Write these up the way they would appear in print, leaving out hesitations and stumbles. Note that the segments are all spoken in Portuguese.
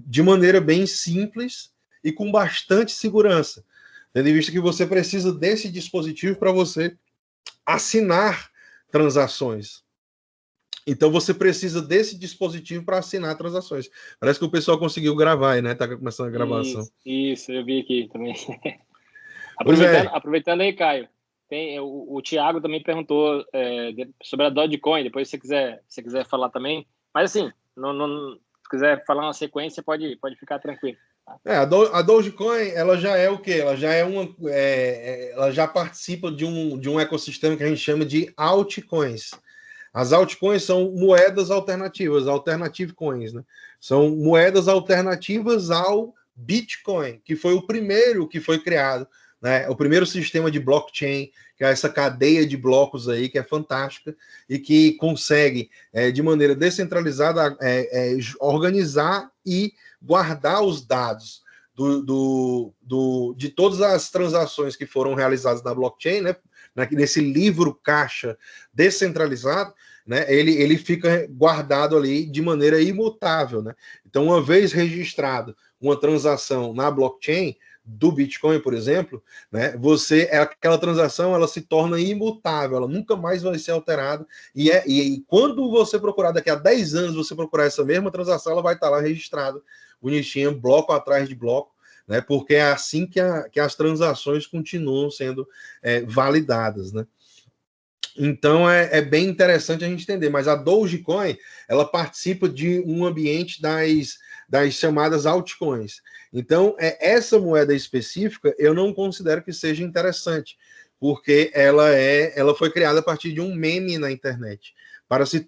de maneira bem simples e com bastante segurança, tendo em vista que você precisa desse dispositivo para você assinar transações. Então você precisa desse dispositivo para assinar transações. Parece que o pessoal conseguiu gravar aí, né? Tá começando a gravação. Isso, eu vi aqui também. Aproveitando aí, Caio, o Thiago também perguntou sobre a Dogecoin, depois se você quiser falar também. Mas assim, se quiser falar uma sequência, pode ficar tranquilo. A Dogecoin, ela já é o quê? Ela já ela já participa de um ecossistema que a gente chama de altcoins. As altcoins são moedas alternativas, alternative coins, né? São moedas alternativas ao Bitcoin, que foi o primeiro que foi criado, né? O primeiro sistema de blockchain, que é essa cadeia de blocos aí, que é fantástica e que consegue, de maneira descentralizada, organizar e guardar os dados de todas as transações que foram realizadas na blockchain, né? Nesse livro caixa descentralizado, né? Ele fica guardado ali de maneira imutável, né? Então, uma vez registrado uma transação na blockchain do Bitcoin, por exemplo, né? Aquela transação, ela se torna imutável, ela nunca mais vai ser alterada. E quando você procurar, daqui a 10 anos, você procurar essa mesma transação, ela vai estar lá registrada, bonitinha, bloco atrás de bloco, né? Porque é assim que as transações continuam sendo validadas, né? Então é bem interessante a gente entender, mas a Dogecoin, ela participa de um ambiente das chamadas altcoins. Então, essa moeda específica, eu não considero que seja interessante, porque ela foi criada a partir de um meme na internet.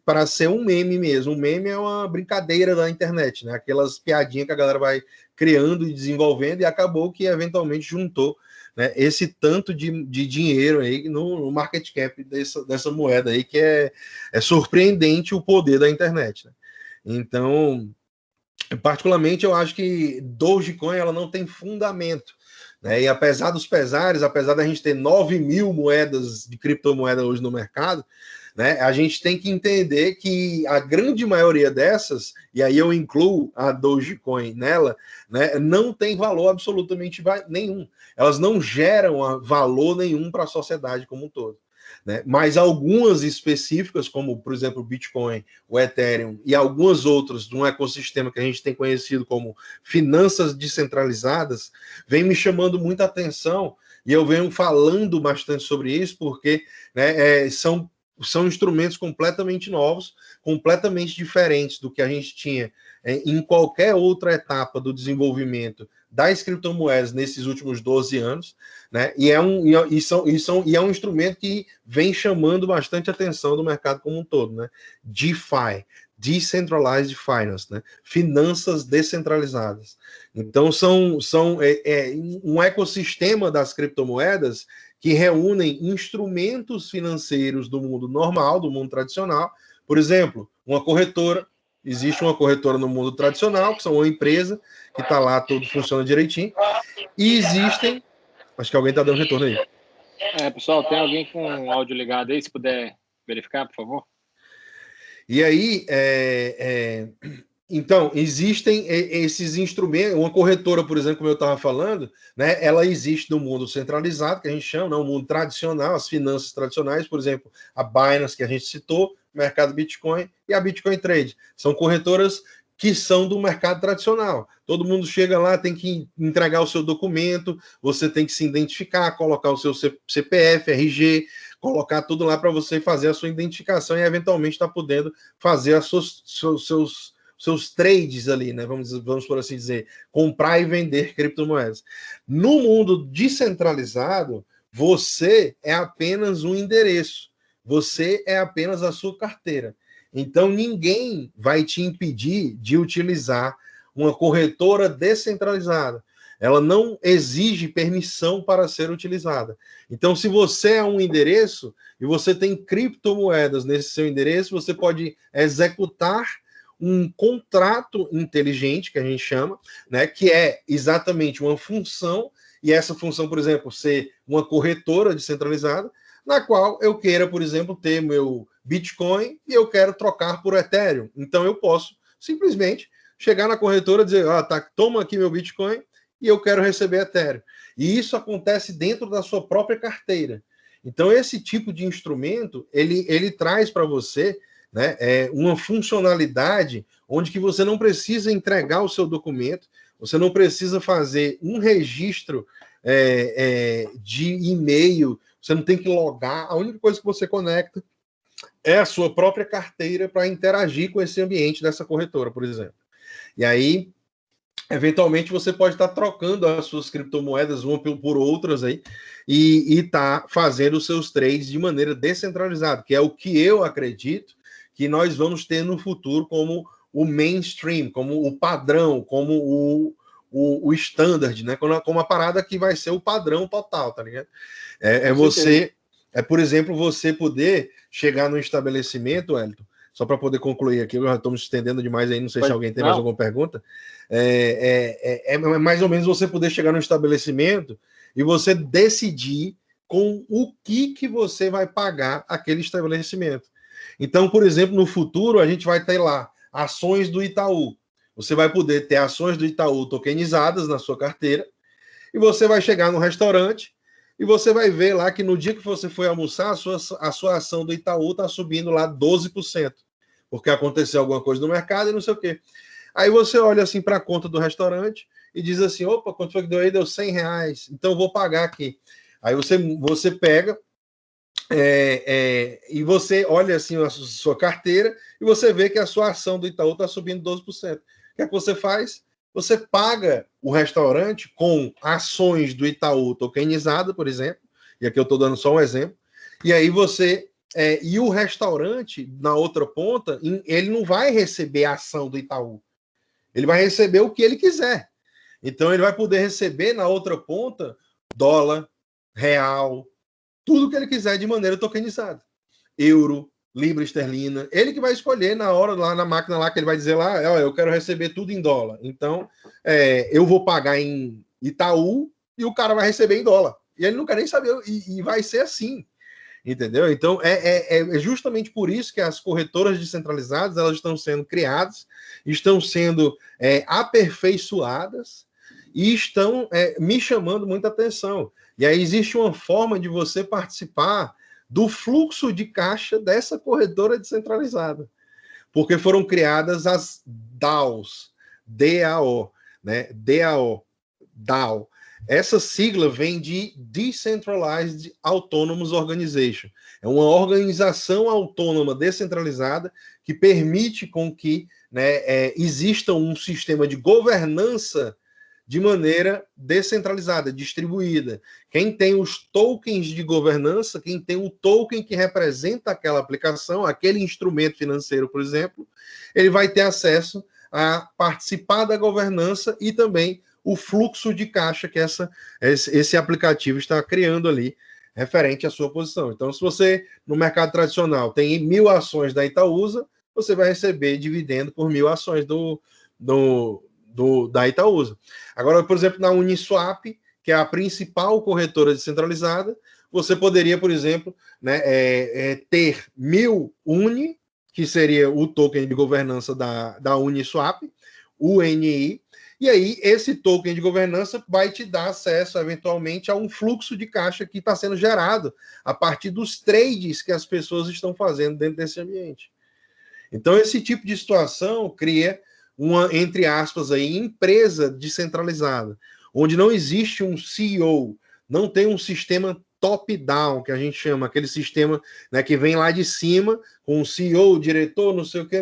Para ser um meme mesmo. Um meme é uma brincadeira da internet, né? Aquelas piadinhas que a galera vai criando e desenvolvendo, e acabou que eventualmente juntou, né, esse tanto de dinheiro aí no market cap dessa moeda aí, que é surpreendente o poder da internet, né? Então, particularmente, eu acho que Dogecoin ela não tem fundamento, né? E apesar dos pesares, apesar da gente ter 9 mil moedas de criptomoeda hoje no mercado, né, a gente tem que entender que a grande maioria dessas, e aí eu incluo a Dogecoin nela, né, não tem valor absolutamente nenhum. Elas não geram valor nenhum para a sociedade como um todo, né? Mas algumas específicas, como, por exemplo, o Bitcoin, o Ethereum e algumas outras de um ecossistema que a gente tem conhecido como finanças descentralizadas, vem me chamando muita atenção, e eu venho falando bastante sobre isso, porque, né, são instrumentos completamente novos, completamente diferentes do que a gente tinha em qualquer outra etapa do desenvolvimento das criptomoedas nesses últimos 12 anos, né? E é um instrumento que vem chamando bastante atenção do mercado como um todo, né? DeFi, Decentralized Finance, né? Finanças descentralizadas. Então, são um ecossistema das criptomoedas que reúnem instrumentos financeiros do mundo normal, do mundo tradicional. Por exemplo, uma corretora. Existe uma corretora no mundo tradicional, que são uma empresa que está lá, tudo funciona direitinho. E existem... Acho que alguém está dando retorno aí. Pessoal, tem alguém com o áudio ligado aí? Se puder verificar, por favor. E aí, então, existem esses instrumentos. Uma corretora, por exemplo, como eu estava falando, né, ela existe no mundo centralizado, que a gente chama, no mundo tradicional, as finanças tradicionais, por exemplo, a Binance, que a gente citou, o mercado Bitcoin e a Bitcoin Trade. São corretoras que são do mercado tradicional. Todo mundo chega lá, tem que entregar o seu documento, você tem que se identificar, colocar o seu CPF, RG, colocar tudo lá para você fazer a sua identificação e, eventualmente, estar podendo fazer seus trades ali, né? Vamos por assim dizer, comprar e vender criptomoedas. No mundo descentralizado, você é apenas um endereço, você é apenas a sua carteira. Então, ninguém vai te impedir de utilizar uma corretora descentralizada. Ela não exige permissão para ser utilizada. Então, se você é um endereço e você tem criptomoedas nesse seu endereço, você pode executar um contrato inteligente, que a gente chama, né, que é exatamente uma função, e essa função, por exemplo, ser uma corretora descentralizada, na qual eu queira, por exemplo, ter meu Bitcoin e eu quero trocar por Ethereum. Então eu posso simplesmente chegar na corretora e dizer, tá, toma aqui meu Bitcoin e eu quero receber Ethereum. E isso acontece dentro da sua própria carteira. Então, esse tipo de instrumento, ele traz para você, né, uma funcionalidade onde que você não precisa entregar o seu documento, você não precisa fazer um registro de e-mail, você não tem que logar, a única coisa que você conecta é a sua própria carteira para interagir com esse ambiente dessa corretora, por exemplo. E aí, eventualmente, você pode estar trocando as suas criptomoedas uma por outras aí e tá fazendo os seus trades de maneira descentralizada, que é o que eu acredito que nós vamos ter no futuro como o mainstream, como o padrão, como o standard, né? Como a parada que vai ser o padrão total, tá ligado? Por exemplo, você poder chegar no estabelecimento, Wellington, só para poder concluir aqui, eu já estou me estendendo demais aí, não sei se alguém tem mais alguma pergunta. É mais ou menos você poder chegar no estabelecimento e você decidir com o que você vai pagar aquele estabelecimento. Então, por exemplo, no futuro, a gente vai ter lá ações do Itaú. Você vai poder ter ações do Itaú tokenizadas na sua carteira e você vai chegar no restaurante e você vai ver lá que no dia que você foi almoçar, a sua ação do Itaú está subindo lá 12%, porque aconteceu alguma coisa no mercado e não sei o quê. Aí você olha assim para a conta do restaurante e diz assim, opa, quanto foi que deu aí? Deu R$100, então eu vou pagar aqui. Aí você pega e você olha assim a sua carteira e você vê que a sua ação do Itaú está subindo 12%. O que é que você faz? Você paga o restaurante com ações do Itaú tokenizado, por exemplo, e aqui eu estou dando só um exemplo, e aí e o restaurante, na outra ponta, ele não vai receber a ação do Itaú, ele vai receber o que ele quiser. Então ele vai poder receber na outra ponta dólar, real, tudo que ele quiser de maneira tokenizada. Euro, libra esterlina, ele que vai escolher na hora lá na máquina lá que ele vai dizer lá, eu quero receber tudo em dólar. Então, eu vou pagar em Itaú e o cara vai receber em dólar. E ele não quer nem saber, e vai ser assim. Entendeu? Então, é justamente por isso que as corretoras descentralizadas elas estão sendo criadas, estão sendo aperfeiçoadas e estão me chamando muita atenção. E aí existe uma forma de você participar do fluxo de caixa dessa corretora descentralizada, porque foram criadas as DAOs, DAO, né? DAO. Essa sigla vem de Decentralized Autonomous Organization. É uma organização autônoma descentralizada que permite com que exista um sistema de governança de maneira descentralizada, distribuída. Quem tem os tokens de governança, quem tem o token que representa aquela aplicação, aquele instrumento financeiro, por exemplo, ele vai ter acesso a participar da governança e também o fluxo de caixa que esse aplicativo está criando ali, referente à sua posição. Então, se você, no mercado tradicional, tem 1.000 ações da Itaúsa, você vai receber dividendo por 1.000 ações da Itaúsa. Agora, por exemplo, na Uniswap, que é a principal corretora descentralizada, você poderia, por exemplo, ter 1.000 UNI, que seria o token de governança da Uniswap, UNI, e aí esse token de governança vai te dar acesso, eventualmente, a um fluxo de caixa que está sendo gerado a partir dos trades que as pessoas estão fazendo dentro desse ambiente. Então, esse tipo de situação cria uma, entre aspas, aí, empresa descentralizada, onde não existe um CEO, não tem um sistema top-down, que a gente chama, aquele sistema que vem lá de cima, com o CEO, o diretor, não sei o que,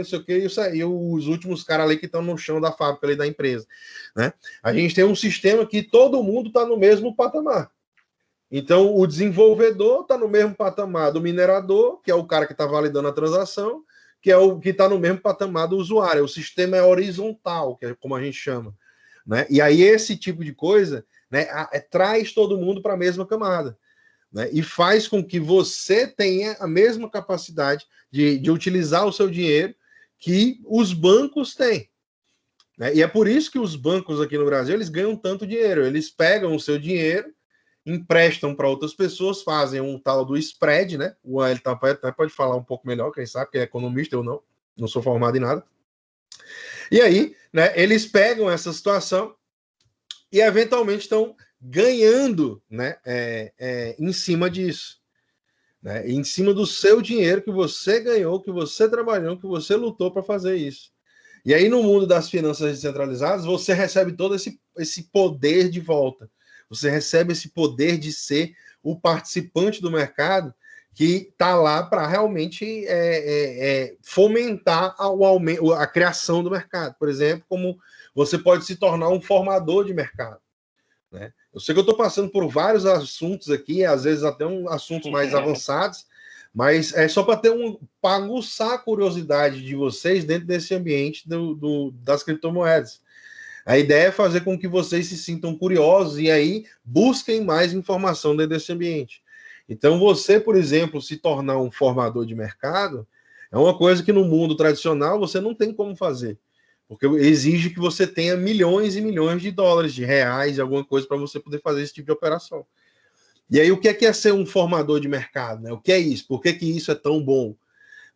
e os últimos caras ali que estão no chão da fábrica ali da empresa. Né? A gente tem um sistema que todo mundo está no mesmo patamar. Então, o desenvolvedor está no mesmo patamar do minerador, que é o cara que está validando a transação, que é o que está no mesmo patamar do usuário. O sistema é horizontal, que é como a gente chama. Né? E aí, esse tipo de coisa traz todo mundo para a mesma camada. Né? E faz com que você tenha a mesma capacidade de utilizar o seu dinheiro que os bancos têm. Né? E é por isso que os bancos aqui no Brasil eles ganham tanto dinheiro. Eles pegam o seu dinheiro, emprestam para outras pessoas, fazem um tal do spread, né? O Wellington até pode falar um pouco melhor, quem sabe, que é economista, eu não sou formado em nada. E aí, né, eles pegam essa situação e eventualmente estão ganhando, né, em cima disso, né, em cima do seu dinheiro que você ganhou, que você trabalhou, que você lutou para fazer isso. E aí, no mundo das finanças descentralizadas, você recebe todo esse poder de volta. Você recebe esse poder de ser o participante do mercado que está lá para realmente fomentar a criação do mercado. Por exemplo, como você pode se tornar um formador de mercado. Né? Eu sei que eu estou passando por vários assuntos aqui, às vezes até assuntos mais avançados, mas é só para aguçar a curiosidade de vocês dentro desse ambiente das criptomoedas. A ideia é fazer com que vocês se sintam curiosos e aí busquem mais informação dentro desse ambiente. Então, você, por exemplo, se tornar um formador de mercado é uma coisa que no mundo tradicional você não tem como fazer. Porque exige que você tenha milhões e milhões de dólares, de reais, alguma coisa para você poder fazer esse tipo de operação. E aí, o que é ser um formador de mercado? Né? O que é isso? Por que isso é tão bom?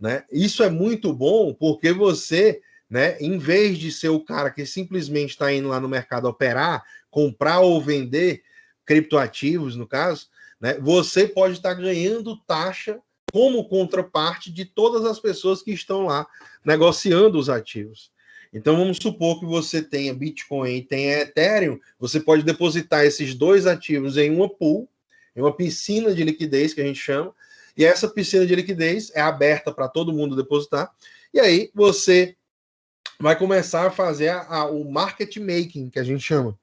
Né? Isso é muito bom porque você, né, em vez de ser o cara que simplesmente está indo lá no mercado operar, comprar ou vender criptoativos, no caso, né, você pode estar ganhando taxa como contraparte de todas as pessoas que estão lá negociando os ativos. Então, vamos supor que você tenha Bitcoin e tenha Ethereum, você pode depositar esses dois ativos em uma pool, em uma piscina de liquidez, que a gente chama, e essa piscina de liquidez é aberta para todo mundo depositar, e aí você vai começar a fazer o market making, que a gente chama,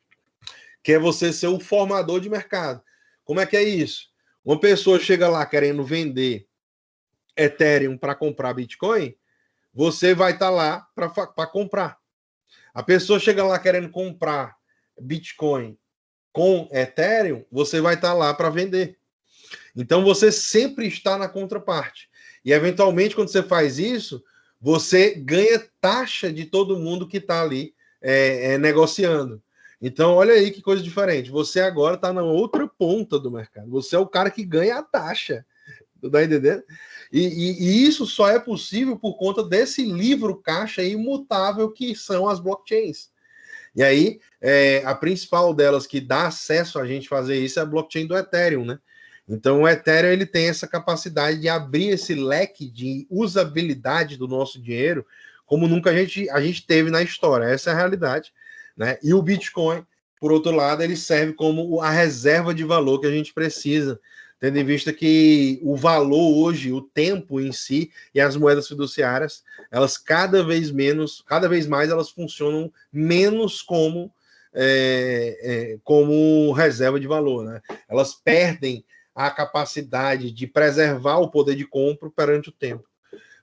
que é você ser o formador de mercado. Como é que é isso? Uma pessoa chega lá querendo vender Ethereum para comprar Bitcoin, você vai estar lá para comprar. A pessoa chega lá querendo comprar Bitcoin com Ethereum, você vai estar lá para vender. Então você sempre está na contraparte. E eventualmente, quando você faz isso, você ganha taxa de todo mundo que está ali negociando. Então, olha aí que coisa diferente. Você agora está na outra ponta do mercado. Você é o cara que ganha a taxa. Tá entendendo? E isso só é possível por conta desse livro caixa imutável que são as blockchains. E aí, a principal delas que dá acesso a gente fazer isso é a blockchain do Ethereum, né? Então, o Ethereum ele tem essa capacidade de abrir esse leque de usabilidade do nosso dinheiro como nunca a gente teve na história. Essa é a realidade, né? E o Bitcoin, por outro lado, ele serve como a reserva de valor que a gente precisa, tendo em vista que o valor hoje, o tempo em si e as moedas fiduciárias, elas cada vez mais elas funcionam menos como como reserva de valor, né? Elas perdem a capacidade de preservar o poder de compra perante o tempo,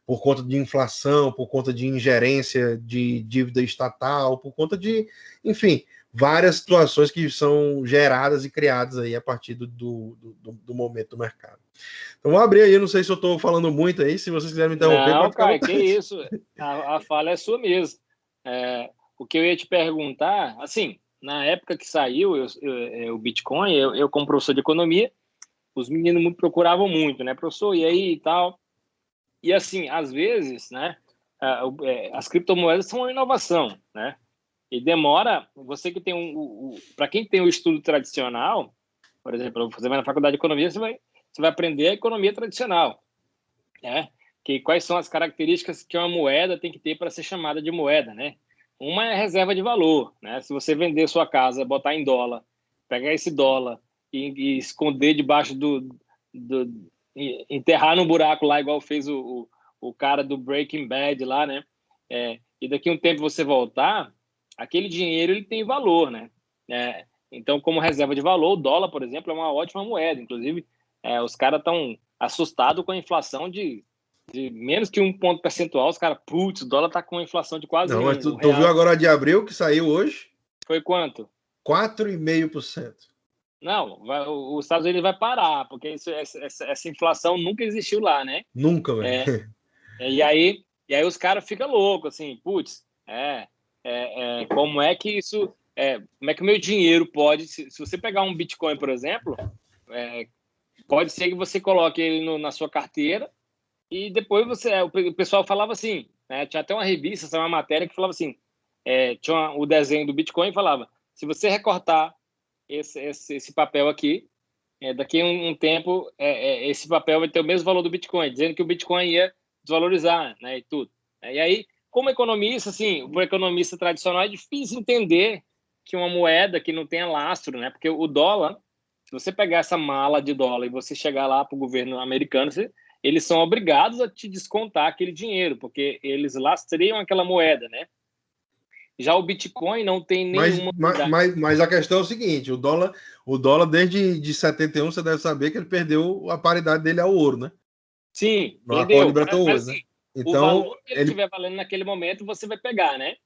por conta de inflação, por conta de ingerência de dívida estatal, por conta de, enfim, várias situações que são geradas e criadas aí a partir do momento do mercado. Então, vou abrir aí, não sei se eu estou falando muito aí, se vocês quiserem me interromper, Não, pode ficar à cara, que vontade. isso. A fala é sua mesmo. O que eu ia te perguntar, assim, na época que saiu o Bitcoin, eu como professor de economia, os meninos me procuravam muito, né? Professor, e aí e tal. E assim, às vezes, né, as criptomoedas são uma inovação, né? E demora, você que tem para quem tem o estudo tradicional, por exemplo, você vai na faculdade de economia, você vai aprender a economia tradicional, né? Que quais são as características que uma moeda tem que ter para ser chamada de moeda, né? Uma é a reserva de valor, né? Se você vender sua casa, botar em dólar, pegar esse dólar e esconder debaixo enterrar no buraco lá, igual fez o cara do Breaking Bad lá, né? E daqui a um tempo você voltar, aquele dinheiro ele tem valor, né? Então, como reserva de valor, o dólar, por exemplo, é uma ótima moeda. Inclusive, os caras estão assustados com a inflação de menos que 1 ponto percentual. Os caras, putz, o dólar tá com uma inflação de quase Não, mas um tu viu real. agora de abril que saiu hoje? Foi quanto? 4,5%. Não, os Estados Unidos vai parar, porque essa inflação nunca existiu lá, né? Nunca, velho. E aí os caras ficam loucos, assim, putz, como é que isso, como é que o meu dinheiro pode, se você pegar um Bitcoin, por exemplo, pode ser que você coloque ele na sua carteira e depois o pessoal falava assim, né, tinha até uma revista, uma matéria que falava assim, tinha o desenho do Bitcoin e falava, se você recortar esse papel aqui, daqui a um tempo, esse papel vai ter o mesmo valor do Bitcoin, dizendo que o Bitcoin ia desvalorizar, né, e tudo. E aí, como economista, assim, para economista tradicional é difícil entender que uma moeda que não tenha lastro, né, porque o dólar, se você pegar essa mala de dólar e você chegar lá para o governo americano, eles são obrigados a te descontar aquele dinheiro, porque eles lastreiam aquela moeda, né? Já o Bitcoin não tem nenhuma... Mas a questão é o seguinte, o dólar desde de 71, você deve saber que ele perdeu a paridade dele ao ouro, né? Sim, No acordo de perdeu. Bretton Woods, Mas né? assim, Então, o valor que ele estiver valendo naquele momento, você vai pegar, né?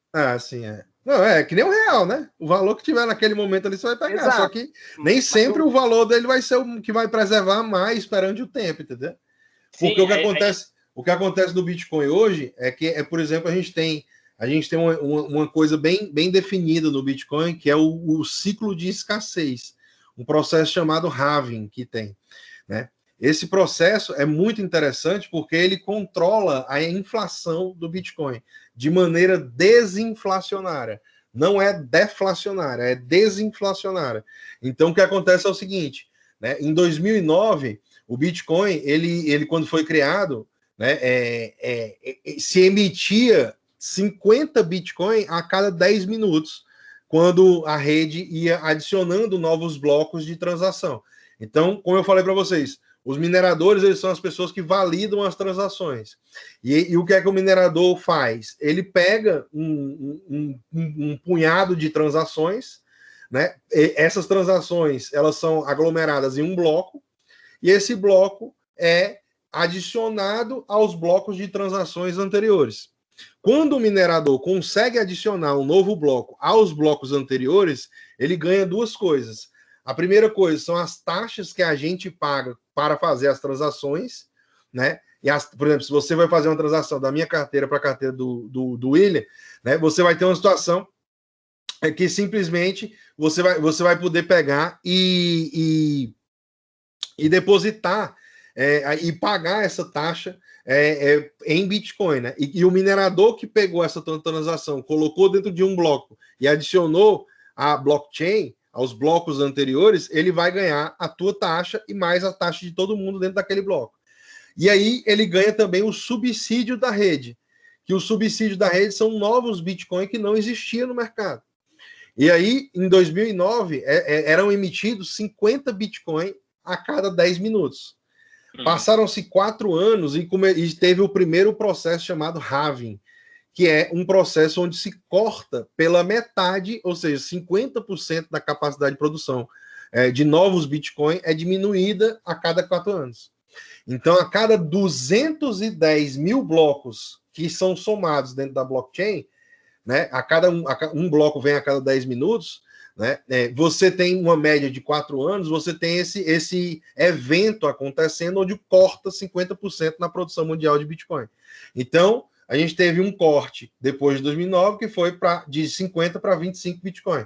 sim, é. Não, é que nem o real, né? O valor que tiver naquele momento ali, você vai pegar. Exato. Só que nem sempre o valor dele vai ser o que vai preservar mais perante o tempo, entendeu? Porque sim, o que acontece no Bitcoin hoje é que, por exemplo, a gente tem uma coisa bem definida no Bitcoin, que é o ciclo de escassez, um processo chamado halving que tem, né? Esse processo é muito interessante porque ele controla a inflação do Bitcoin de maneira desinflacionária. Não é deflacionária, é desinflacionária. Então, o que acontece é o seguinte, né? Em 2009, o Bitcoin, ele quando foi criado, né, se emitia 50 Bitcoin a cada 10 minutos, quando a rede ia adicionando novos blocos de transação. Então, como eu falei para vocês, os mineradores, eles são as pessoas que validam as transações. E o que é que o minerador faz? Ele pega um punhado de transações, né? E essas transações, elas são aglomeradas em um bloco, e esse bloco é adicionado aos blocos de transações anteriores. Quando o minerador consegue adicionar um novo bloco aos blocos anteriores, ele ganha duas coisas. A primeira coisa são as taxas que a gente paga para fazer as transações, né? Por exemplo, se você vai fazer uma transação da minha carteira para a carteira do William, né? Você vai ter uma situação que simplesmente você vai poder pegar e depositar e pagar essa taxa em Bitcoin, né? E o minerador que pegou essa transação, colocou dentro de um bloco e adicionou a blockchain aos blocos anteriores, ele vai ganhar a tua taxa e mais a taxa de todo mundo dentro daquele bloco. E aí ele ganha também o subsídio da rede, que o subsídio da rede são novos Bitcoin que não existiam no mercado. E aí, em 2009, eram emitidos 50 Bitcoin a cada 10 minutos. Passaram-se 4 anos e teve o primeiro processo chamado halving, que é um processo onde se corta pela metade, ou seja, 50% da capacidade de produção de novos Bitcoin é diminuída a cada 4 anos. Então, a cada 210 mil blocos que são somados dentro da blockchain, né, um bloco vem a cada 10 minutos, né, você tem uma média de 4 anos, você tem esse evento acontecendo onde corta 50% na produção mundial de Bitcoin. Então, a gente teve um corte depois de 2009 que foi de 50 para 25 Bitcoin.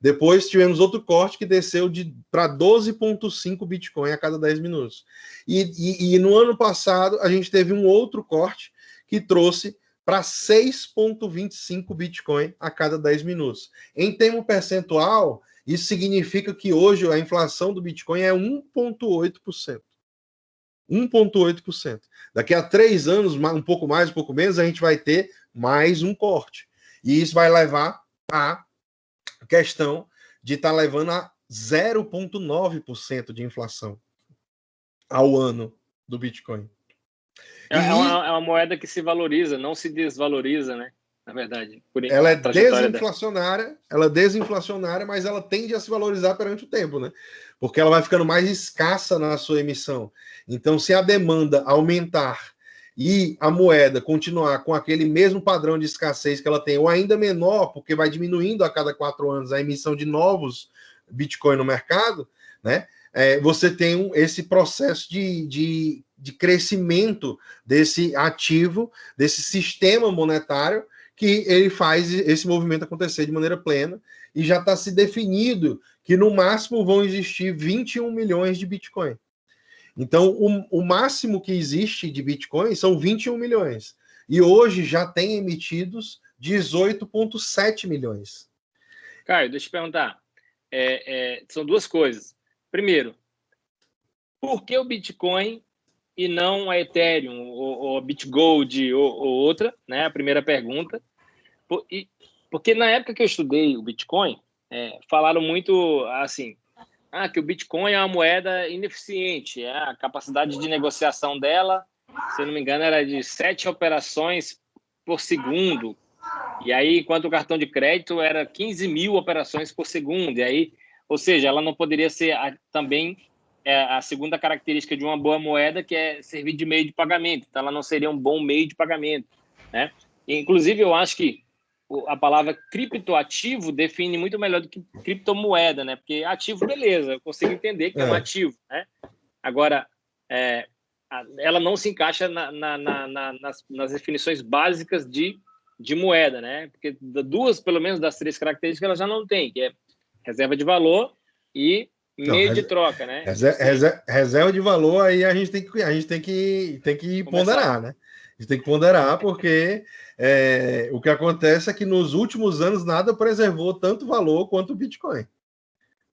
Depois tivemos outro corte que desceu para 12,5 Bitcoin a cada 10 minutos. E no ano passado a gente teve um outro corte que trouxe para 6,25 Bitcoin a cada 10 minutos. Em termo percentual, isso significa que hoje a inflação do Bitcoin é 1,8%. 1,8%. Daqui a 3 anos, um pouco mais, um pouco menos, a gente vai ter mais um corte. E isso vai levar a questão de estar levando a 0,9% de inflação ao ano do Bitcoin. É uma moeda que se valoriza, não se desvaloriza, né? Na verdade. Ela é desinflacionária, mas ela tende a se valorizar perante o tempo, né? Porque ela vai ficando mais escassa na sua emissão. Então, se a demanda aumentar e a moeda continuar com aquele mesmo padrão de escassez que ela tem, ou ainda menor, porque vai diminuindo a cada 4 anos a emissão de novos Bitcoin no mercado, né? Você tem esse processo de crescimento desse ativo, desse sistema monetário, que ele faz esse movimento acontecer de maneira plena, e já está se definido que no máximo vão existir 21 milhões de Bitcoin. Então, o máximo que existe de Bitcoin são 21 milhões. E hoje já tem emitidos 18,7 milhões. Caio, deixa eu te perguntar. São duas coisas. Primeiro, por que o Bitcoin e não a Ethereum, ou a BitGold, ou outra, né? A primeira pergunta. Porque na época que eu estudei o Bitcoin, falaram muito assim, que o Bitcoin é uma moeda ineficiente, a capacidade de negociação dela, se eu não me engano, era de 7 operações por segundo, e aí, enquanto o cartão de crédito era 15 mil operações por segundo, e aí, ou seja, ela não poderia ser também a segunda característica de uma boa moeda, que é servir de meio de pagamento, então ela não seria um bom meio de pagamento, né? E, inclusive, eu acho que a palavra criptoativo define muito melhor do que criptomoeda, né? Porque ativo, beleza, eu consigo entender que é um ativo, né? Agora, ela não se encaixa nas definições básicas de moeda, né? Porque pelo menos das 3 características, ela já não tem, que é reserva de valor e meio de troca, né? Reserva de valor, aí a gente tem que ponderar, né? A gente tem que ponderar, porque o que acontece é que nos últimos anos nada preservou tanto valor quanto o Bitcoin,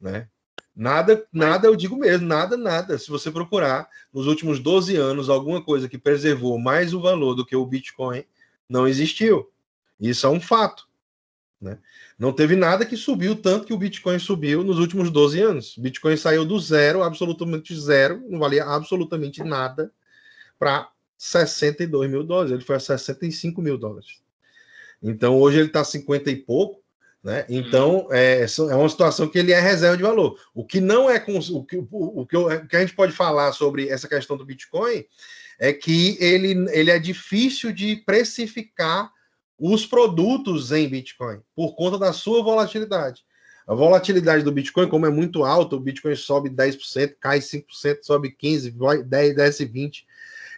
né? Nada, eu digo mesmo, nada. Se você procurar nos últimos 12 anos alguma coisa que preservou mais o valor do que o Bitcoin, não existiu. Isso é um fato, né? Não teve nada que subiu tanto que o Bitcoin subiu nos últimos 12 anos. O Bitcoin saiu do zero, absolutamente zero, não valia absolutamente nada, para 62 mil dólares. Ele foi a 65 mil dólares. Então, hoje ele está 50 e pouco, né? Então, é uma situação que ele é reserva de valor. O que não é o que a gente pode falar sobre essa questão do Bitcoin é que ele é difícil de precificar os produtos em Bitcoin por conta da sua volatilidade. A volatilidade do Bitcoin, como é muito alta, o Bitcoin sobe 10%, cai 5%, sobe 15%, 10%, desce 20%.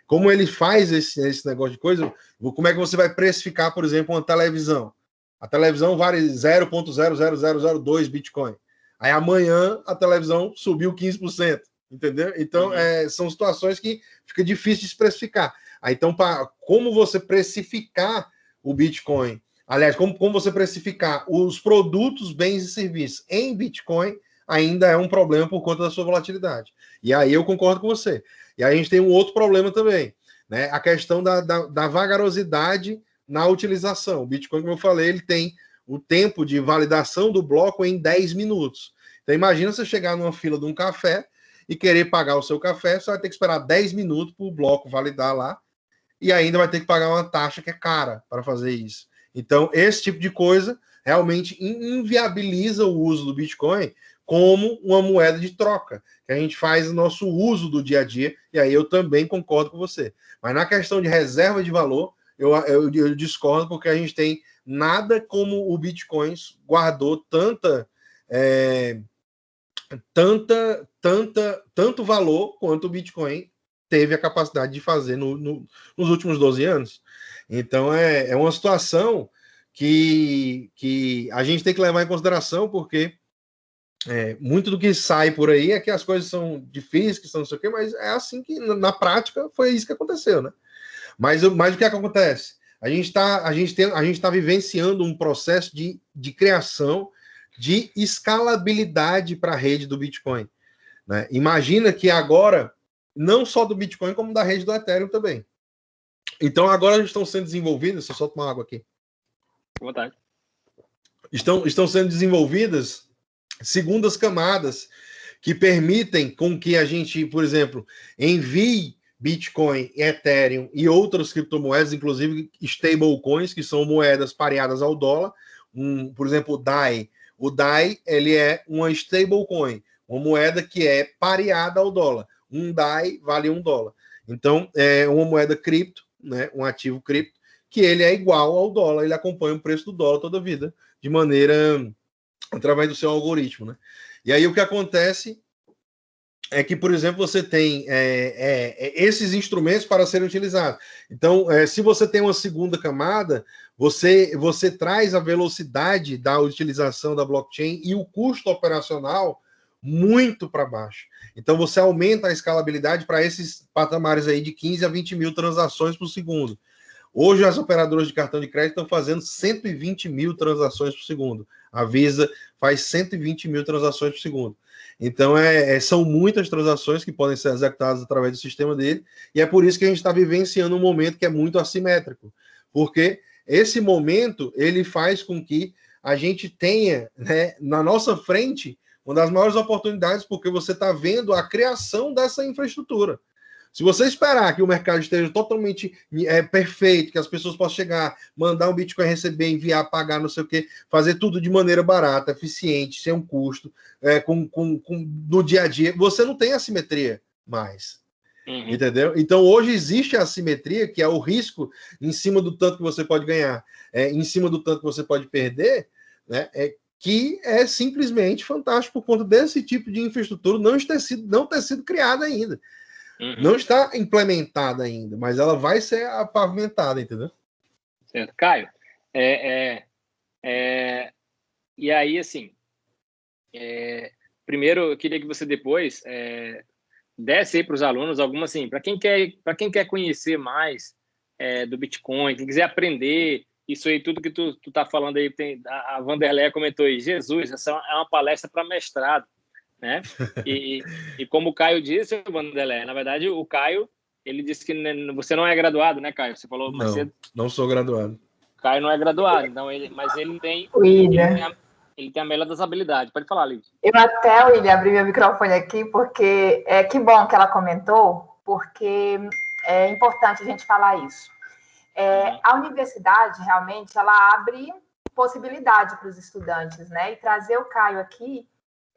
Como ele faz esse negócio de coisa, como é que você vai precificar, por exemplo, uma televisão? A televisão vale 0,00002 Bitcoin. Aí amanhã a televisão subiu 15%, entendeu? Então, são situações que fica difícil de se precificar. Aí, então, como você precificar o Bitcoin? Aliás, como você precificar os produtos, bens e serviços em Bitcoin ainda é um problema por conta da sua volatilidade. E aí eu concordo com você. E aí a gente tem um outro problema também, né? A questão da vagarosidade na utilização. O Bitcoin, como eu falei, ele tem o tempo de validação do bloco em 10 minutos. Então imagina você chegar numa fila de um café e querer pagar o seu café, você vai ter que esperar 10 minutos para o bloco validar lá, e ainda vai ter que pagar uma taxa que é cara para fazer isso. Então, esse tipo de coisa realmente inviabiliza o uso do Bitcoin como uma moeda de troca, que a gente faz o nosso uso do dia a dia, e aí eu também concordo com você. Mas na questão de reserva de valor, eu discordo, porque a gente tem nada como o Bitcoin guardou tanto valor quanto o Bitcoin teve a capacidade de fazer nos últimos 12 anos. Então, é uma situação que a gente tem que levar em consideração, porque muito do que sai por aí é que as coisas são difíceis, que são não sei o quê, mas é assim que, na prática, foi isso que aconteceu, né? Mas o que é que acontece? A gente está vivenciando um processo de criação de escalabilidade para a rede do Bitcoin, né? Imagina que agora, não só do Bitcoin, como da rede do Ethereum também. Então, agora estão sendo desenvolvidas, deixa eu só tomar água aqui. Com vontade. Estão sendo desenvolvidas segundas camadas que permitem com que a gente, por exemplo, envie Bitcoin, Ethereum e outras criptomoedas, inclusive stablecoins, que são moedas pareadas ao dólar. Por exemplo, o DAI. O DAI, ele é uma stablecoin, uma moeda que é pareada ao dólar. Um DAI vale $1. Então, é uma moeda cripto, né, um ativo cripto, que ele é igual ao dólar, ele acompanha o preço do dólar toda a vida, de maneira através do seu algoritmo, né? E aí o que acontece é que, por exemplo, você tem esses instrumentos para serem utilizados. Então, se você tem uma segunda camada, você traz a velocidade da utilização da blockchain e o custo operacional muito para baixo. Então, você aumenta a escalabilidade para esses patamares aí de 15 a 20 mil transações por segundo. Hoje, as operadoras de cartão de crédito estão fazendo 120 mil transações por segundo. A Visa faz 120 mil transações por segundo. Então, são muitas transações que podem ser executadas através do sistema dele, e é por isso que a gente está vivenciando um momento que é muito assimétrico, porque esse momento, ele faz com que a gente tenha, né, na nossa frente, uma das maiores oportunidades, porque você está vendo a criação dessa infraestrutura. Se você esperar que o mercado esteja totalmente perfeito, que as pessoas possam chegar, mandar um Bitcoin, receber, enviar, pagar, não sei o quê, fazer tudo de maneira barata, eficiente, sem um custo, no dia a dia, você não tem assimetria mais. Entendeu? Então, hoje existe a assimetria, que é o risco em cima do tanto que você pode ganhar, em cima do tanto que você pode perder, né? Que é simplesmente fantástico por conta desse tipo de infraestrutura não ter sido criada ainda. Não está implementada ainda, mas ela vai ser pavimentada, entendeu? Certo. Caio, e aí, assim, primeiro eu queria que você depois desse aí para os alunos alguma, assim, para quem quer conhecer mais do Bitcoin, quem quiser aprender isso aí, tudo que tu tá falando aí, a Vanderleia comentou aí, Jesus, essa é uma palestra para mestrado, né? E como o Caio disse, Vanderleia, na verdade, o Caio, ele disse que você não é graduado, né, Caio? Você falou mais cedo. Não sou graduado. O Caio não é graduado, então mas ele tem a melhor das habilidades. Pode falar, Lívia. Eu até, William, abri meu microfone aqui, porque que bom que ela comentou, porque é importante a gente falar isso. A universidade, realmente, ela abre possibilidade para os estudantes, né? E trazer o Caio aqui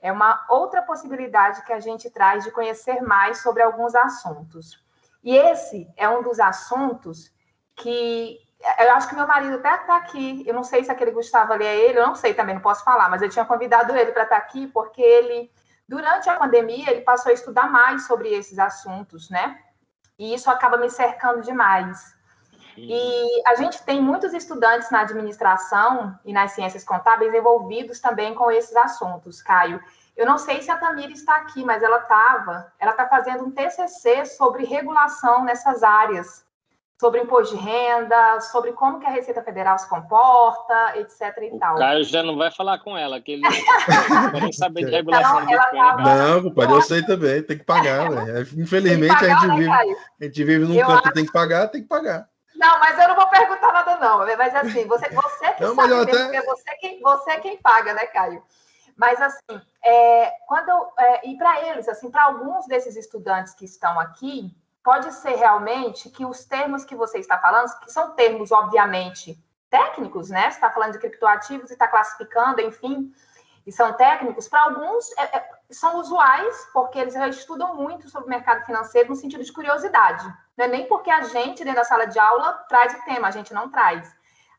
é uma outra possibilidade que a gente traz de conhecer mais sobre alguns assuntos. E esse é um dos assuntos que eu acho que meu marido até está aqui. Eu não sei se aquele Gustavo ali é ele, eu não sei também, não posso falar, mas eu tinha convidado ele para estar aqui porque ele, durante a pandemia, ele passou a estudar mais sobre esses assuntos, né? E isso acaba me cercando demais. E a gente tem muitos estudantes na administração e nas ciências contábeis envolvidos também com esses assuntos, Caio. Eu não sei se a Tamira está aqui, mas ela está fazendo um TCC sobre regulação nessas áreas, sobre imposto de renda, sobre como que a Receita Federal se comporta, etc. e tal. O Caio já não vai falar com ela, que ele não quer nem saber de regulação do Bitcoin. Não, pai, eu sei também, tem que pagar, né? Infelizmente, a gente vive num canto que tem que pagar, tem que pagar. Não, mas eu não vou perguntar nada, não. Mas assim, você que não, sabe mesmo, porque você é quem paga, né, Caio? Mas assim, e para eles, assim, para alguns desses estudantes que estão aqui, pode ser realmente que os termos que você está falando, que são termos, obviamente, técnicos, né? Você está falando de criptoativos e está classificando, enfim, e são técnicos, para alguns são usuais, porque eles já estudam muito sobre o mercado financeiro no sentido de curiosidade. Não é nem porque a gente, dentro da sala de aula, traz o tema, a gente não traz.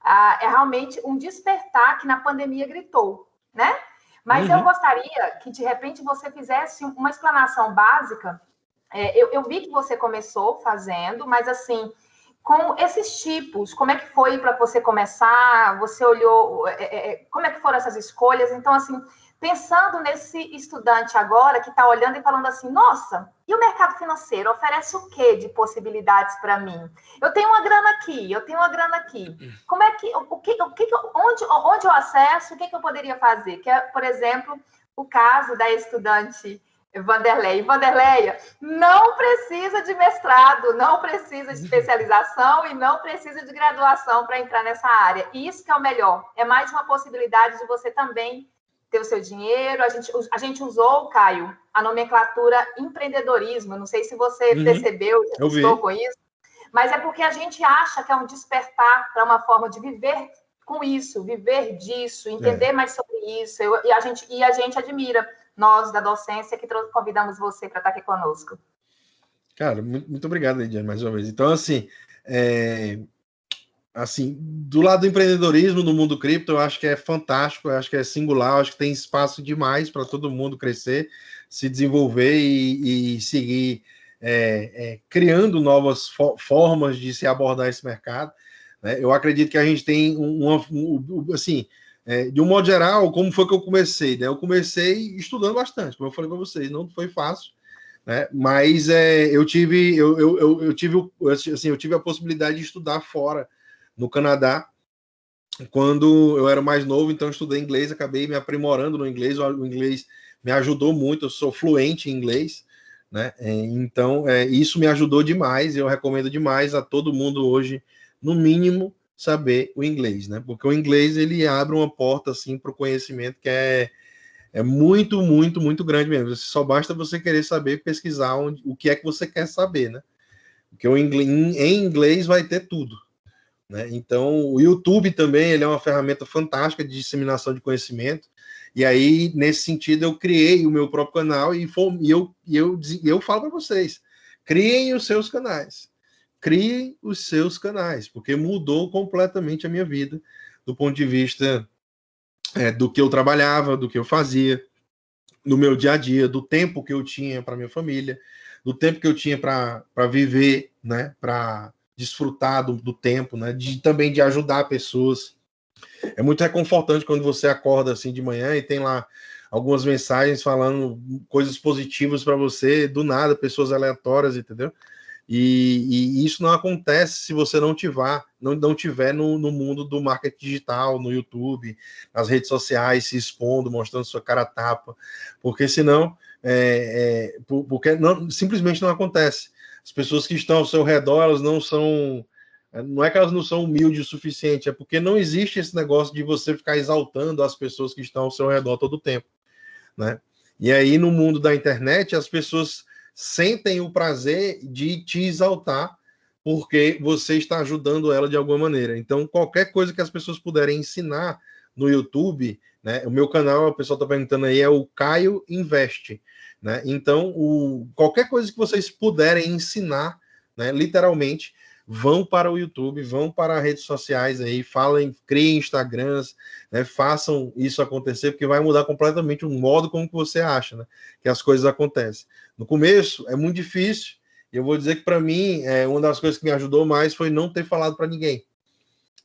É realmente um despertar que na pandemia gritou, né? Mas eu gostaria que, de repente, você fizesse uma explanação básica. Eu vi que você começou fazendo, mas, assim, com esses tipos, como é que foi para você começar? Você olhou, como é que foram essas escolhas? Então, assim, pensando nesse estudante agora que está olhando e falando assim, nossa, e o mercado financeiro oferece o quê de possibilidades para mim? Eu tenho uma grana aqui, Como é que, onde eu acesso, o que eu poderia fazer? Que é, por exemplo, o caso da estudante Vanderleia. Vanderleia, não precisa de mestrado, não precisa de especialização e não precisa de graduação para entrar nessa área. E isso que é o melhor. É mais uma possibilidade de você também ter o seu dinheiro. A gente usou, Caio, a nomenclatura empreendedorismo. Não sei se você percebeu, estou com isso. Mas é porque a gente acha que é um despertar para uma forma de viver com isso, viver disso, entender mais sobre isso. E a gente admira, nós da docência, que convidamos você para estar aqui conosco. Cara, muito obrigado, Lidiane, mais uma vez. Então, assim, do lado do empreendedorismo no mundo cripto, eu acho que é fantástico, eu acho que é singular, eu acho que tem espaço demais para todo mundo crescer, se desenvolver e seguir criando novas formas de se abordar esse mercado. Né? Eu acredito que a gente tem de um modo geral, como foi que eu comecei? Né? Eu comecei estudando bastante, como eu falei para vocês, não foi fácil, né? Mas eu tive a possibilidade de estudar fora, no Canadá, quando eu era mais novo, então eu estudei inglês, acabei me aprimorando no inglês, o inglês me ajudou muito, eu sou fluente em inglês, né? Então, isso me ajudou demais, eu recomendo demais a todo mundo hoje, no mínimo, saber o inglês, né? Porque o inglês, ele abre uma porta, assim, para o conhecimento que é muito, muito, muito grande mesmo. Só basta você querer saber, pesquisar o que é que você quer saber, né? Porque em inglês vai ter tudo, né? Então, o YouTube também, ele é uma ferramenta fantástica de disseminação de conhecimento. E aí, nesse sentido, eu criei o meu próprio canal e eu falo para vocês, criem os seus canais. Criem os seus canais, porque mudou completamente a minha vida do ponto de vista do que eu trabalhava, do que eu fazia, no meu dia a dia, do tempo que eu tinha para minha família, do tempo que eu tinha para viver, né, para desfrutar do tempo, né, também de ajudar pessoas. É muito reconfortante quando você acorda assim de manhã e tem lá algumas mensagens falando coisas positivas para você, do nada, pessoas aleatórias, entendeu? E isso não acontece se você não tiver no mundo do marketing digital, no YouTube, nas redes sociais, se expondo, mostrando sua cara a tapa, porque senão porque simplesmente não acontece. As pessoas que estão ao seu redor, elas não é que elas não são humildes o suficiente, é porque não existe esse negócio de você ficar exaltando as pessoas que estão ao seu redor todo o tempo, né? E aí, no mundo da internet, as pessoas sentem o prazer de te exaltar porque você está ajudando ela de alguma maneira. Então, qualquer coisa que as pessoas puderem ensinar no YouTube, né? O meu canal, o pessoal está perguntando aí, é o Caio Investe, né? Então, qualquer coisa que vocês puderem ensinar, né, literalmente, vão para o YouTube, vão para as redes sociais aí, criem Instagrams, né, façam isso acontecer, porque vai mudar completamente o modo como que você acha, né, que as coisas acontecem. No começo é muito difícil, e eu vou dizer que para mim, uma das coisas que me ajudou mais foi não ter falado para ninguém.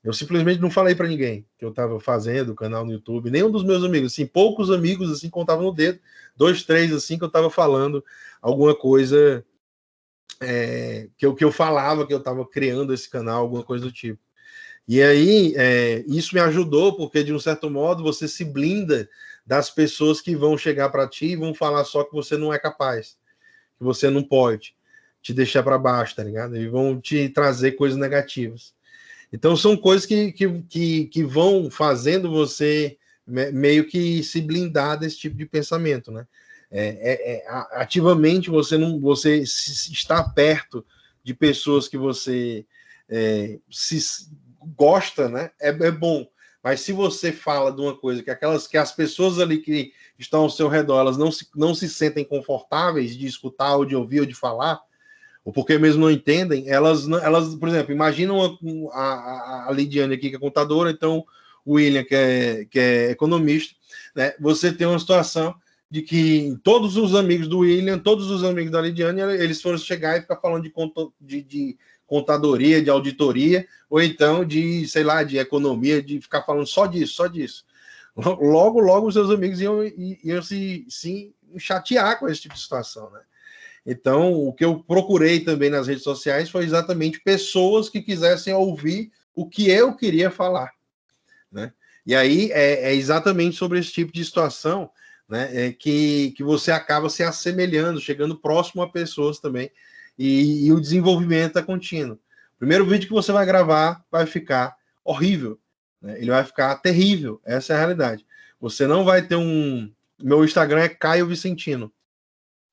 Eu simplesmente não falei para ninguém que eu estava fazendo o canal no YouTube, nenhum dos meus amigos, assim, poucos amigos, assim, contavam no dedo, 2, 3, assim, que eu estava falando alguma coisa que eu falava que eu estava criando esse canal, alguma coisa do tipo. E aí, isso me ajudou, porque, de um certo modo, você se blinda das pessoas que vão chegar para ti e vão falar só que você não é capaz, que você não pode, te deixar para baixo, tá ligado? E vão te trazer coisas negativas. Então, são coisas que vão fazendo você meio que se blindar desse tipo de pensamento, né? Ativamente você está perto de pessoas que você se gosta, né? É bom. Mas se você fala de uma coisa que as pessoas ali que estão ao seu redor, elas não se sentem confortáveis de escutar, ou de ouvir, ou de falar, ou porque mesmo não entendem, elas por exemplo, imaginam a Lidiane aqui, que é contadora, então o William, que é economista, né? Você tem uma situação de que todos os amigos do William, todos os amigos da Lidiane, eles foram chegar e ficar falando de contadoria, de auditoria, ou então de, sei lá, de economia, de ficar falando só disso, só disso. Logo os seus amigos iam se chatear com esse tipo de situação, né? Então, o que eu procurei também nas redes sociais foi exatamente pessoas que quisessem ouvir o que eu queria falar, né? E aí é exatamente sobre esse tipo de situação, né, que você acaba se assemelhando, chegando próximo a pessoas também, e o desenvolvimento é contínuo. O primeiro vídeo que você vai gravar vai ficar horrível, né? Ele vai ficar terrível, essa é a realidade. Você não vai ter meu Instagram é Caio Vicentino,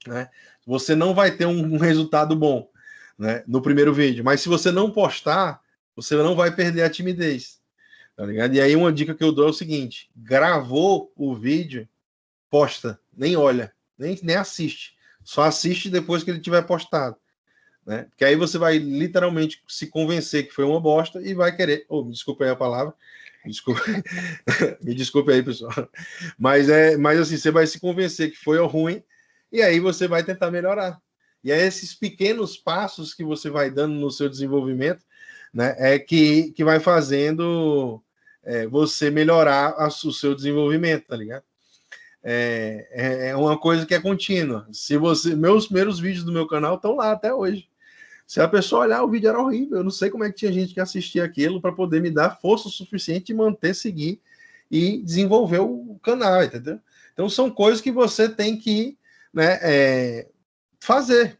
né? Você não vai ter um resultado bom, né, no primeiro vídeo, mas se você não postar, você não vai perder a timidez, tá ligado? E aí uma dica que eu dou é o seguinte: gravou o vídeo, posta, nem olha, nem assiste, só assiste depois que ele tiver postado, né? Porque aí você vai literalmente se convencer que foi uma bosta e vai querer, me desculpa aí a palavra, me desculpe aí, pessoal, mas assim, você vai se convencer que foi ruim e aí você vai tentar melhorar. E é esses pequenos passos que você vai dando no seu desenvolvimento, né, que vai fazendo você melhorar o seu desenvolvimento, tá ligado? é uma coisa que é contínua. Meus primeiros vídeos do meu canal estão lá até hoje. Se a pessoa olhar, o vídeo era horrível. Eu não sei como é que tinha gente que assistia aquilo para poder me dar força o suficiente de manter, seguir e desenvolver o canal, entendeu? Então são coisas que você tem que, né, fazer.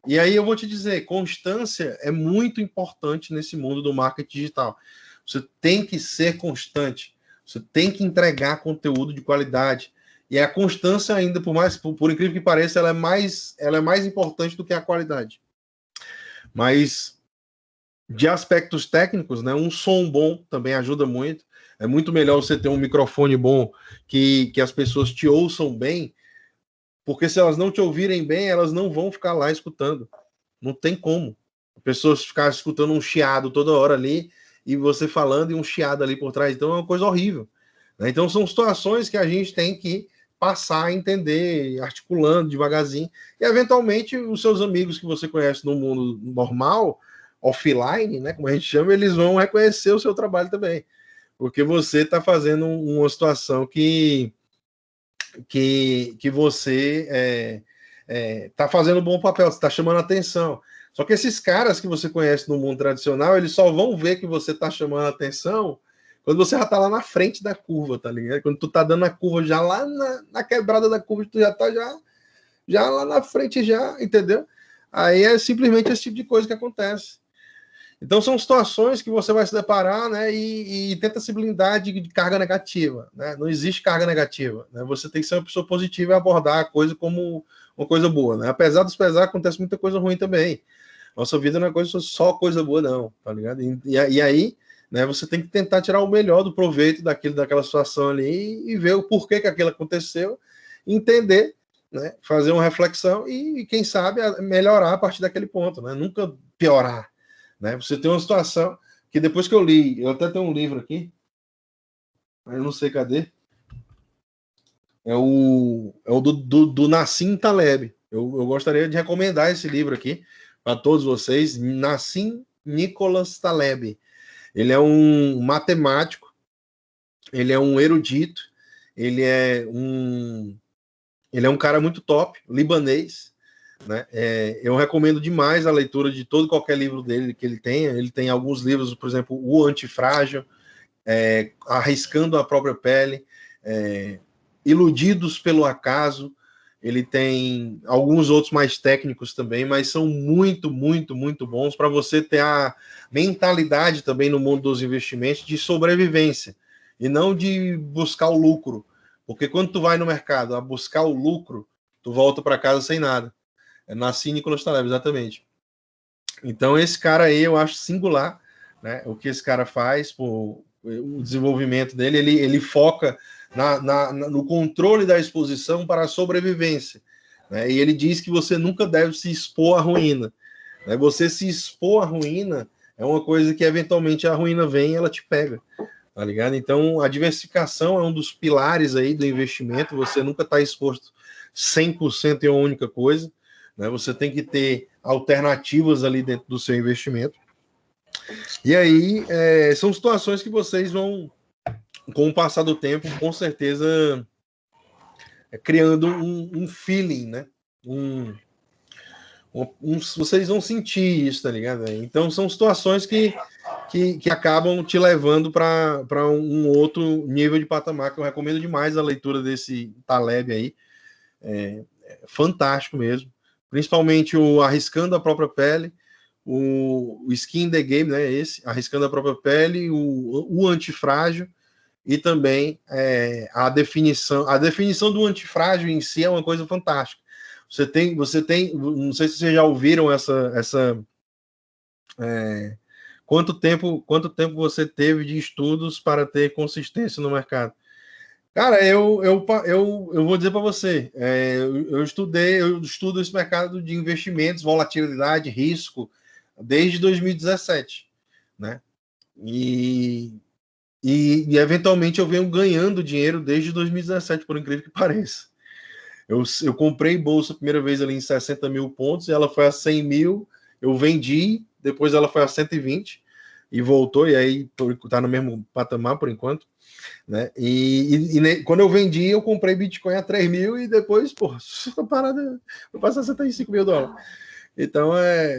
E aí eu vou te dizer, constância é muito importante nesse mundo do marketing digital. Você tem que ser constante. Você tem que entregar conteúdo de qualidade. E a constância ainda, por incrível que pareça, ela é mais importante do que a qualidade. Mas de aspectos técnicos, né, um som bom também ajuda muito. É muito melhor você ter um microfone bom que as pessoas te ouçam bem, porque se elas não te ouvirem bem, elas não vão ficar lá escutando. Não tem como. As pessoas ficarem escutando um chiado toda hora ali, e você falando e um chiado ali por trás. Então é uma coisa horrível. Né? Então são situações que a gente tem que passar a entender, articulando devagarzinho. E eventualmente os seus amigos que você conhece no mundo normal, offline, né, como a gente chama, eles vão reconhecer o seu trabalho também. Porque você está fazendo uma situação que você está fazendo um bom papel, você está chamando atenção. Só que esses caras que você conhece no mundo tradicional, eles só vão ver que você está chamando atenção quando você já está lá na frente da curva, tá ligado? Quando tu tá dando a curva já lá na quebrada da curva, tu já tá já lá na frente já, entendeu? Aí é simplesmente esse tipo de coisa que acontece. Então são situações que você vai se deparar, né, e tenta se blindar de carga negativa, né? Não existe carga negativa, né? Você tem que ser uma pessoa positiva e abordar a coisa como uma coisa boa, né? Apesar dos pesares, acontece muita coisa ruim também. Nossa vida não é só coisa boa, não, tá ligado? E aí, né, você tem que tentar tirar o melhor do proveito daquela situação ali e ver o porquê que aquilo aconteceu, entender, né, fazer uma reflexão e quem sabe, melhorar a partir daquele ponto, né? Nunca piorar. Né? Você tem uma situação que depois que eu li, eu até tenho um livro aqui, mas eu não sei cadê. É o do Nassim Taleb. Eu gostaria de recomendar esse livro aqui para todos vocês. Nassim Nicholas Taleb. Ele é um matemático, ele é um erudito, ele é um cara muito top, libanês. Né? Eu recomendo demais a leitura de todo qualquer livro dele que ele tenha. Ele tem alguns livros, por exemplo, O Antifrágil, Arriscando a Própria Pele, Iludidos pelo Acaso. Ele tem alguns outros mais técnicos também, mas são muito, muito, muito bons para você ter a mentalidade também no mundo dos investimentos de sobrevivência e não de buscar o lucro, porque quando tu vai no mercado a buscar o lucro, tu volta para casa sem nada. Nassim Nicholas Taleb, exatamente. Então, esse cara aí eu acho singular, né? O que esse cara faz, o desenvolvimento dele, ele foca no controle da exposição para a sobrevivência. Né? E ele diz que você nunca deve se expor à ruína. Né? Você se expor à ruína é uma coisa que, eventualmente, a ruína vem e ela te pega. Tá ligado? Então, a diversificação é um dos pilares aí do investimento. Você nunca está exposto 100% em uma única coisa. Né? Você tem que ter alternativas ali dentro do seu investimento. E aí, são situações que vocês vão, com o passar do tempo, com certeza, criando um feeling, né? Vocês vão sentir isso, tá ligado? Então, são situações que acabam te levando para um outro nível de patamar, que eu recomendo demais a leitura desse Taleb aí. Fantástico mesmo. Principalmente o Arriscando a Própria Pele, o Skin in the Game, né? Esse, Arriscando a Própria Pele, o Antifrágil, e também a definição do antifrágil em si é uma coisa fantástica. Você tem, não sei se vocês já ouviram quanto tempo você teve de estudos para ter consistência no mercado? Cara, eu vou dizer para você, eu estudo esse mercado de investimentos, volatilidade, risco, desde 2017, né? E eventualmente eu venho ganhando dinheiro desde 2017, por incrível que pareça. Eu comprei bolsa a primeira vez ali em 60 mil pontos, e ela foi a 100 mil, eu vendi, depois ela foi a 120 e voltou, e aí está no mesmo patamar por enquanto. né? Quando eu vendi, eu comprei Bitcoin a 3 mil e depois, pô, essa parada foi para 65 mil dólares. Então,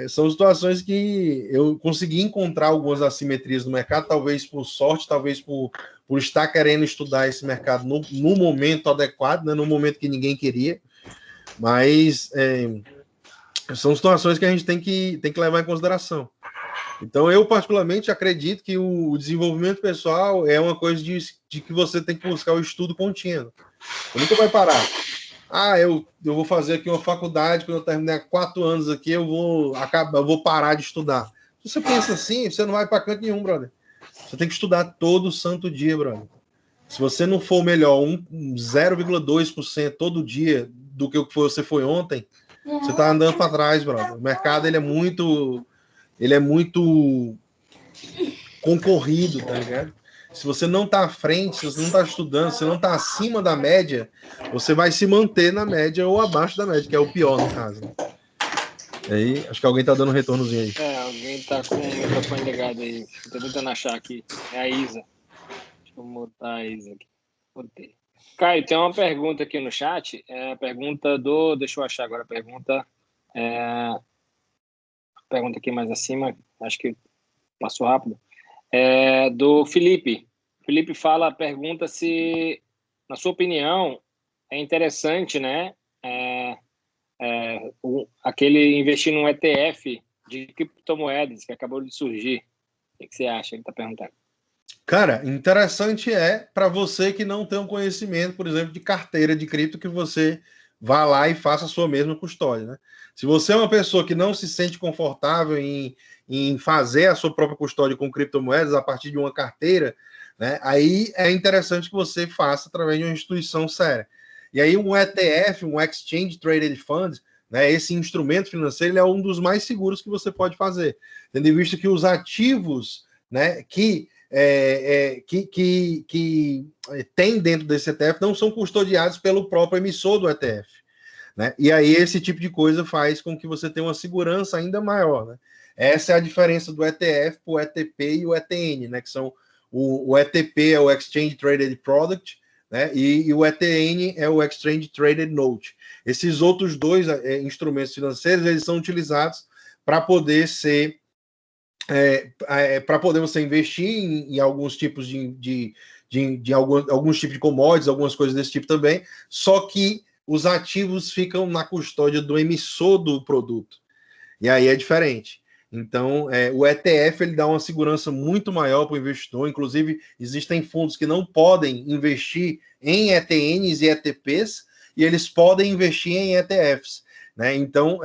são situações que eu consegui encontrar algumas assimetrias no mercado, talvez por sorte, talvez por estar querendo estudar esse mercado no momento adequado, né, no momento que ninguém queria. Mas são situações que a gente tem que levar em consideração. Então, eu particularmente acredito que o desenvolvimento pessoal é uma coisa de que você tem que buscar o estudo contínuo. Você nunca vai parar. Eu vou fazer aqui uma faculdade, quando eu terminar 4 anos aqui, eu vou parar de estudar. Se você pensa assim, você não vai para canto nenhum, brother. Você tem que estudar todo santo dia, brother. Se você não for melhor 0,2% todo dia do que você foi ontem, você está andando para trás, brother. O mercado ele é muito concorrido, tá ligado? Se você não está à frente, se você não está estudando, se você não está acima da média, você vai se manter na média ou abaixo da média, que é o pior no caso. Né? Aí, acho que alguém está dando um retornozinho aí. Alguém está com o microfone ligado aí. Estou tentando achar aqui. É a Isa. Deixa eu botar a Isa aqui. Botei. Caio, tem uma pergunta aqui no chat. A pergunta do... Deixa eu achar agora a pergunta. Pergunta aqui mais acima. Acho que passou rápido. Do Felipe. Felipe pergunta se, na sua opinião, é interessante, né, aquele investir num ETF de criptomoedas que acabou de surgir. O que você acha? Ele está perguntando. Cara, interessante para você que não tem um conhecimento, por exemplo, de carteira de cripto, que você vá lá e faça a sua mesma custódia, né? Se você é uma pessoa que não se sente confortável em fazer a sua própria custódia com criptomoedas a partir de uma carteira, né? Aí é interessante que você faça através de uma instituição séria. E aí um ETF, um Exchange Traded Fund, né? Esse instrumento financeiro, ele é um dos mais seguros que você pode fazer, tendo em vista que os ativos, né, que tem dentro desse ETF não são custodiados pelo próprio emissor do ETF. Né? E aí esse tipo de coisa faz com que você tenha uma segurança ainda maior. Né? Essa é a diferença do ETF para o ETP e o ETN, né? Que são o ETP é o Exchange Traded Product, né? E o ETN é o Exchange Traded Note. Esses outros dois instrumentos financeiros eles são utilizados para poder ser para poder você investir em alguns tipos de alguns tipos de commodities, algumas coisas desse tipo também, só que os ativos ficam na custódia do emissor do produto. E aí é diferente. Então, o ETF ele dá uma segurança muito maior para o investidor. Inclusive, existem fundos que não podem investir em ETNs e ETPs, e eles podem investir em ETFs. Né? Então,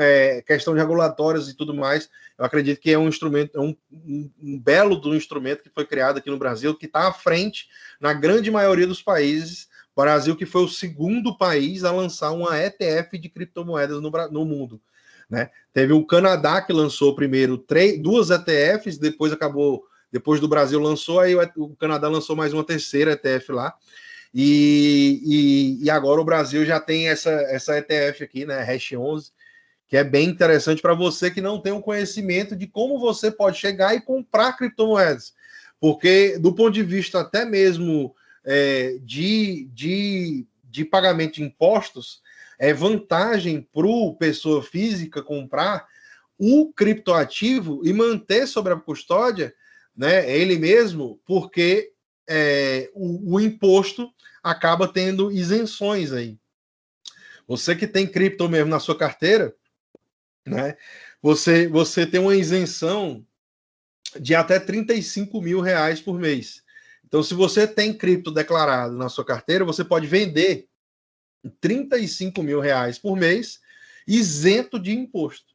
questão de regulatórios e tudo mais, eu acredito que é um instrumento, um belo do instrumento que foi criado aqui no Brasil, que está à frente na grande maioria dos países. O Brasil que foi o segundo país a lançar uma ETF de criptomoedas no mundo. Né? Teve o Canadá que lançou primeiro 2 ETFs, depois do Brasil lançou, aí o Canadá lançou mais uma terceira ETF lá. E agora o Brasil já tem essa ETF aqui, né, Hash 11, que é bem interessante para você que não tem um conhecimento de como você pode chegar e comprar criptomoedas. Porque, do ponto de vista até mesmo de pagamento de impostos, é vantagem para a pessoa física comprar o criptoativo e manter sobre a custódia, né, ele mesmo, porque o imposto acaba tendo isenções aí. Você que tem cripto mesmo na sua carteira, né, você tem uma isenção de até 35 mil reais por mês. Então, se você tem cripto declarado na sua carteira, você pode vender 35 mil reais por mês, isento de imposto.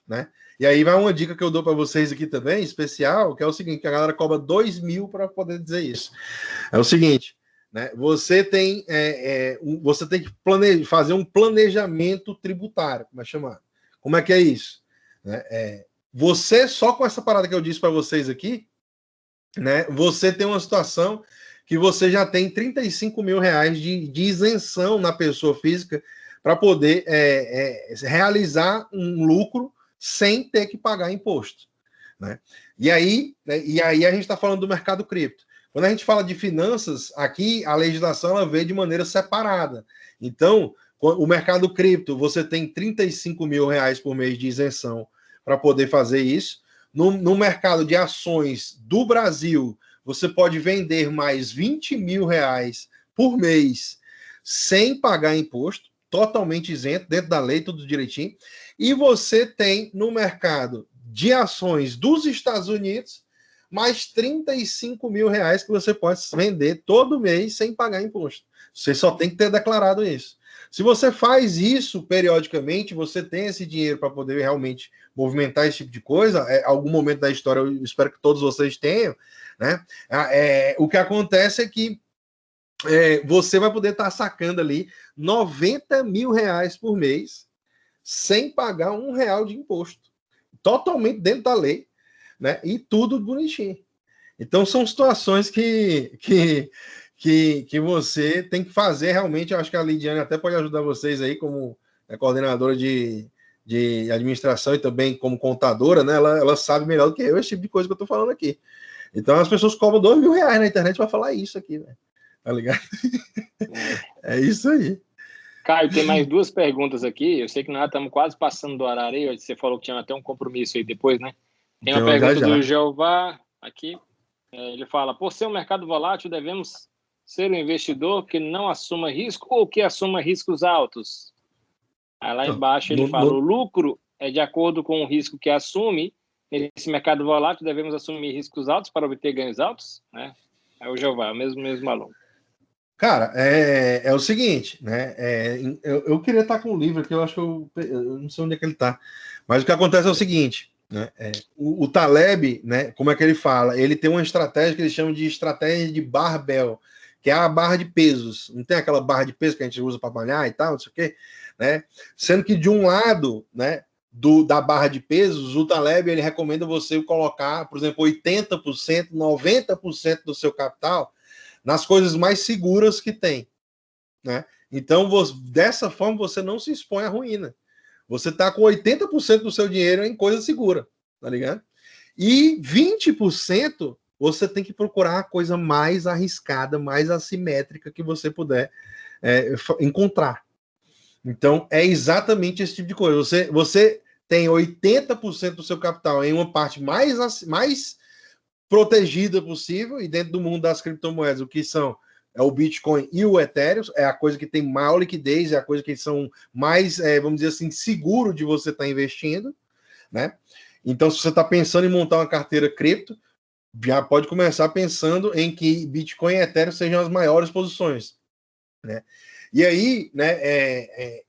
Né? E aí vai uma dica que eu dou para vocês aqui também, especial, que é o seguinte, que a galera cobra 2 mil para poder dizer isso. É o seguinte, né? Você tem que fazer um planejamento tributário, como é chamado. Como é que é isso? Você, só com essa parada que eu disse para vocês aqui, né, você tem uma situação que você já tem 35 mil reais de isenção na pessoa física para poder realizar um lucro sem ter que pagar imposto. Né? E aí a gente está falando do mercado cripto. Quando a gente fala de finanças, aqui a legislação ela vê de maneira separada. Então, o mercado cripto, você tem 35 mil reais por mês de isenção para poder fazer isso. No mercado de ações do Brasil, você pode vender mais 20 mil reais por mês sem pagar imposto, totalmente isento, dentro da lei, tudo direitinho. E você tem no mercado de ações dos Estados Unidos mais 35 mil reais que você pode vender todo mês sem pagar imposto. Você só tem que ter declarado isso. Se você faz isso periodicamente, você tem esse dinheiro para poder realmente movimentar esse tipo de coisa. Algum momento da história, eu espero que todos vocês tenham, né? O que acontece é que você vai poder estar sacando ali 90 mil reais por mês sem pagar R$1 de imposto. Totalmente dentro da lei, né? E tudo bonitinho. Então, são situações que você tem que fazer realmente. Eu acho que a Lidiane até pode ajudar vocês aí, como coordenadora de administração e também como contadora, né? Ela sabe melhor do que eu esse tipo de coisa que eu estou falando aqui. Então, as pessoas cobram R$2.000 na internet para falar isso aqui, né? Tá ligado? É isso aí. Caio, tem mais 2 perguntas aqui. Eu sei que nós estamos quase passando do horário aí. Você falou que tinha até um compromisso aí depois, né? Tem uma pergunta do Jeová aqui. Ele fala: por ser um mercado volátil, devemos ser um investidor que não assuma risco ou que assuma riscos altos? Aí lá embaixo ele fala: o lucro é de acordo com o risco que assume. Nesse mercado volátil, devemos assumir riscos altos para obter ganhos altos? Né? É o Jeová, o mesmo aluno. Cara, é o seguinte, né? Eu queria estar com o livro aqui, eu acho que eu não sei onde é que ele está. Mas o que acontece é o seguinte, né? O Taleb, né? Como é que ele fala? Ele tem uma estratégia que eles chamam de estratégia de barbell, que é a barra de pesos. Não tem aquela barra de peso que a gente usa para malhar e tal, não sei o quê, né? Sendo que de um lado, né? Da barra de pesos, o Taleb ele recomenda você colocar, por exemplo, 80%, 90% do seu capital nas coisas mais seguras que tem, né? Então, dessa forma, você não se expõe à ruína. Você está com 80% do seu dinheiro em coisa segura, tá ligado? E 20% você tem que procurar a coisa mais arriscada, mais assimétrica que você puder encontrar. Então, é exatamente esse tipo de coisa. Você tem 80% do seu capital em uma parte mais protegida possível, e dentro do mundo das criptomoedas, o que são o Bitcoin e o Ethereum, é a coisa que tem maior liquidez, é a coisa que são mais, vamos dizer assim, seguro de você estar investindo, né? Então, se você está pensando em montar uma carteira cripto, já pode começar pensando em que Bitcoin e Ethereum sejam as maiores posições, né? E aí, né,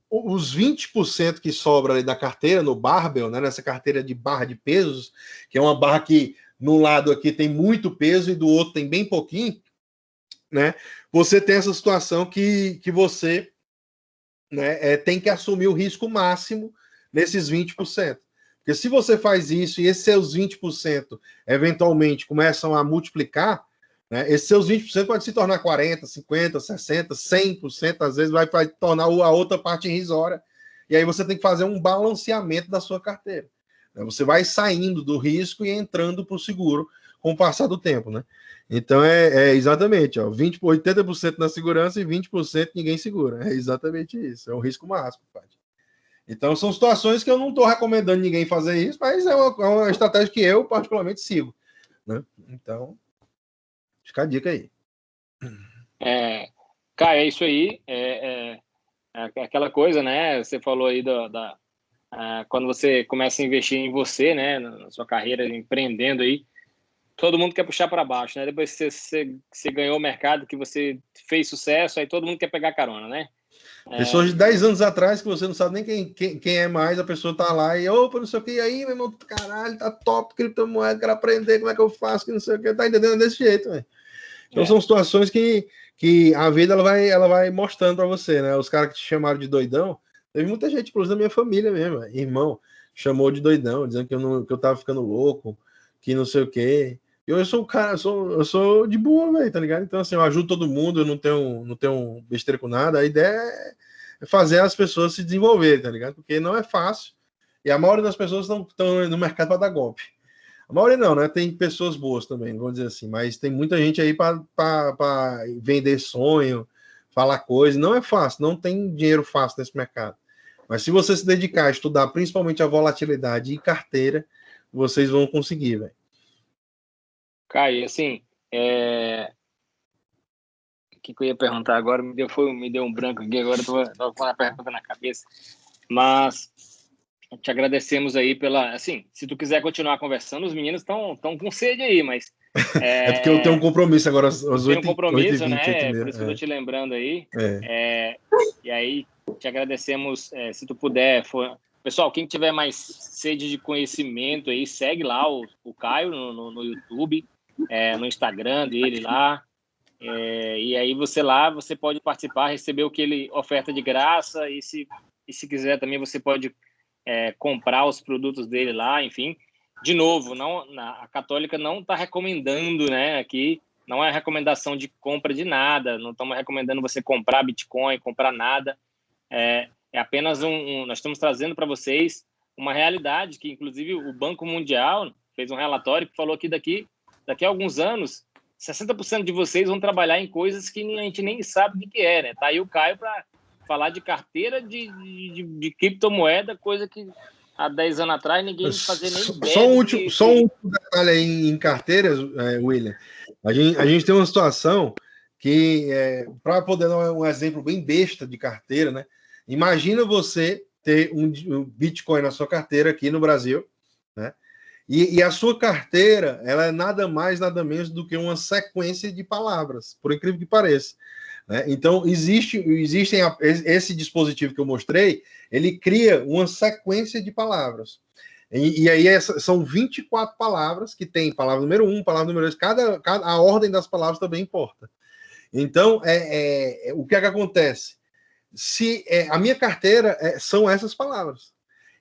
os 20% que sobra ali da carteira, no barbell, né, nessa carteira de barra de pesos, que é uma barra que no lado aqui tem muito peso e do outro tem bem pouquinho, né? Você tem essa situação que você, né, tem que assumir o risco máximo nesses 20%. Porque se você faz isso e esses seus 20% eventualmente começam a multiplicar, né, esses seus 20% pode se tornar 40%, 50%, 60%, 100%, às vezes vai tornar a outra parte irrisória. E aí você tem que fazer um balanceamento da sua carteira. Você vai saindo do risco e entrando para o seguro com o passar do tempo, né? Então exatamente, ó, 80% na segurança e 20% ninguém segura. É exatamente isso, é o risco máximo, Padre. Então são situações que eu não estou recomendando ninguém fazer isso, mas é uma estratégia que eu particularmente sigo, né? Então, fica a dica aí. Cara, é isso aí. Aquela coisa, né? Você falou aí quando você começa a investir em você, né, na sua carreira empreendendo aí, todo mundo quer puxar para baixo, né? Depois que você ganhou o mercado, que você fez sucesso, aí todo mundo quer pegar carona, né? Pessoas de 10 anos atrás que você não sabe nem quem é mais, a pessoa tá lá e opa, não sei o que, e aí, meu irmão, caralho, tá top criptomoeda, quero aprender como é que eu faço, que não sei o que, tá entendendo desse jeito, velho. Então são situações que a vida ela vai mostrando para você, né? Os caras que te chamaram de doidão, teve muita gente, inclusive da minha família mesmo, irmão, chamou de doidão, dizendo que eu tava ficando louco, que não sei o quê. Eu sou o cara, eu sou de boa, velho, tá ligado? Então, assim, eu ajudo todo mundo, eu não tenho besteira com nada. A ideia é fazer as pessoas se desenvolverem, tá ligado? Porque não é fácil. E a maioria das pessoas estão no mercado para dar golpe. A maioria não, né? Tem pessoas boas também, vamos dizer assim, mas tem muita gente aí para vender sonho, falar coisa. Não é fácil, não tem dinheiro fácil nesse mercado. Mas se você se dedicar a estudar principalmente a volatilidade e carteira, vocês vão conseguir, velho. Caio, assim, o que eu ia perguntar agora? Me deu um branco aqui, agora estou com uma pergunta na cabeça. Mas te agradecemos aí assim, se tu quiser continuar conversando, os meninos estão com sede aí, mas... É porque eu tenho um compromisso agora às 8h20. Tem um compromisso, né? Por isso que eu tô te lembrando aí. E aí, te agradecemos, se tu puder... Pessoal, quem tiver mais sede de conhecimento aí, segue lá o Caio no YouTube, no Instagram dele lá. E aí você pode participar, receber o que ele oferta de graça, e se quiser também você pode comprar os produtos dele lá, enfim. De novo, a Católica não está recomendando, né, aqui, não é recomendação de compra de nada, não estamos recomendando você comprar Bitcoin, comprar nada, é apenas nós estamos trazendo para vocês uma realidade que, inclusive, o Banco Mundial fez um relatório que falou que daqui a alguns anos, 60% de vocês vão trabalhar em coisas que a gente nem sabe o que é, né? Tá aí o Caio para falar de carteira de criptomoeda, coisa que há 10 anos atrás ninguém fazia nem ideia. Só um último detalhe aí em carteiras, William. A gente tem uma situação que, para poder dar um exemplo bem besta de carteira, né? Imagina você ter um Bitcoin na sua carteira aqui no Brasil, né? E a sua carteira, ela é nada mais, nada menos do que uma sequência de palavras, por incrível que pareça. Né? Então, esse dispositivo que eu mostrei, ele cria uma sequência de palavras. E aí são 24 palavras, que tem palavra número 1, palavra número 2, a ordem das palavras também importa. Então, o que é que acontece? A minha carteira são essas palavras.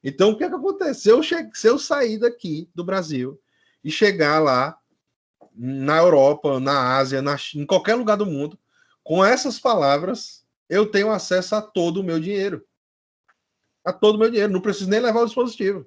Então, o que é que acontece? Se eu sair daqui do Brasil e chegar lá na Europa, na Ásia, em qualquer lugar do mundo, com essas palavras, eu tenho acesso a todo o meu dinheiro. A todo o meu dinheiro. Não preciso nem levar o dispositivo.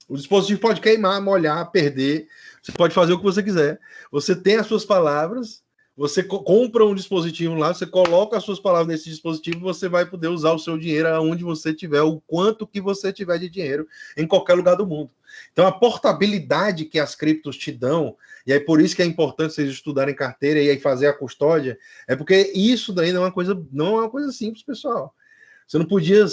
O dispositivo pode queimar, molhar, perder. Você pode fazer o que você quiser. Você tem as suas palavras, você compra um dispositivo lá, você coloca as suas palavras nesse dispositivo, você vai poder usar o seu dinheiro aonde você tiver, o quanto que você tiver de dinheiro, em qualquer lugar do mundo. Então, a portabilidade que as criptos te dão, e aí por isso que é importante vocês estudarem carteira e aí fazer a custódia, é porque isso daí não é uma coisa simples, pessoal. Você não podia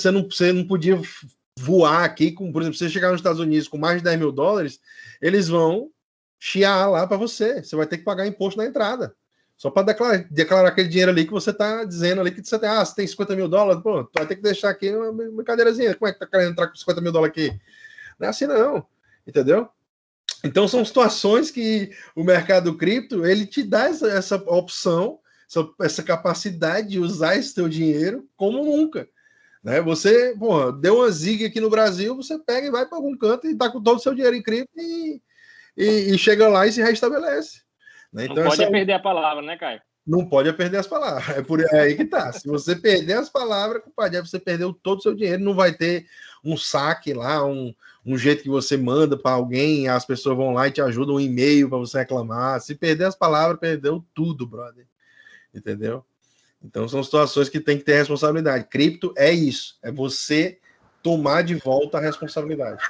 voar aqui, por exemplo, você chegar nos Estados Unidos com mais de $10 mil, eles vão chiar lá para você. Você vai ter que pagar imposto na entrada. Só para declarar aquele dinheiro ali que você está dizendo ali que você tem $50 mil, pô, tu vai ter que deixar aqui uma brincadeirazinha. Como é que tá querendo entrar com $50 mil aqui? Não é assim, não. Entendeu? Então, são situações que o mercado cripto, ele te dá essa opção, essa capacidade de usar esse teu dinheiro como nunca. Né? Você, porra, deu uma zig aqui no Brasil, você pega e vai para algum canto e tá com todo o seu dinheiro em cripto e chega lá e se restabelece. Né? Então, não pode perder a palavra, né, Caio? Não pode perder as palavras. É aí que tá. Se você perder as palavras, compadre, você perdeu todo o seu dinheiro, não vai ter um saque lá, um jeito que você manda para alguém, as pessoas vão lá e te ajudam, um e-mail para você reclamar. Se perder as palavras, perdeu tudo, brother. Entendeu? Então são situações que tem que ter responsabilidade. Cripto é isso, é você tomar de volta a responsabilidade.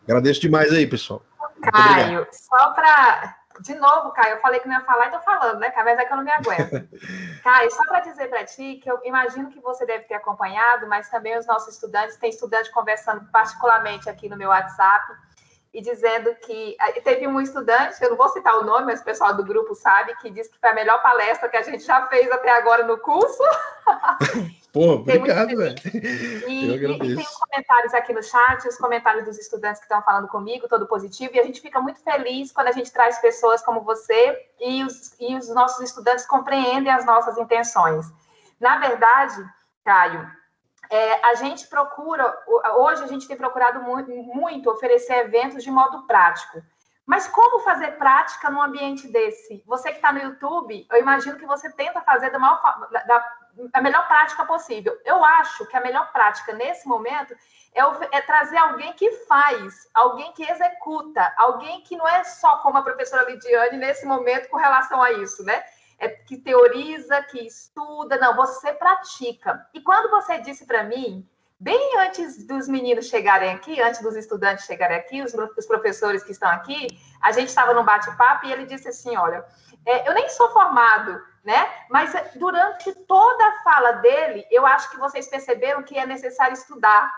Agradeço demais aí, pessoal. Caio, só para... De novo, Caio, eu falei que não ia falar e tô falando, né, Caio? Mas é que eu não me aguento. Caio, só para dizer para ti que eu imagino que você deve ter acompanhado, mas também os nossos estudantes, tem estudante conversando particularmente aqui no meu WhatsApp e dizendo que... Teve um estudante, eu não vou citar o nome, mas o pessoal do grupo sabe, que disse que foi a melhor palestra que a gente já fez até agora no curso. Pô, obrigado, velho. E tem os comentários aqui no chat, os comentários dos estudantes que estão falando comigo, todo positivo, e a gente fica muito feliz quando a gente traz pessoas como você e os nossos estudantes compreendem as nossas intenções. Na verdade, Caio, a gente procura, hoje a gente tem procurado muito oferecer eventos de modo prático, Mas como fazer prática num ambiente desse? Você que está no YouTube, eu imagino que você tenta fazer da melhor prática possível. Eu acho que a melhor prática nesse momento é trazer alguém que faz, alguém que executa, alguém que não é só como a professora Lidiane nesse momento com relação a isso, né? Que teoriza, que estuda, não, você pratica. E quando você disse para mim, bem antes dos meninos chegarem aqui, antes dos estudantes chegarem aqui, os professores que estão aqui, a gente estava num bate-papo e ele disse assim, olha, eu nem sou formado, né? Mas durante toda a fala dele, eu acho que vocês perceberam que é necessário estudar.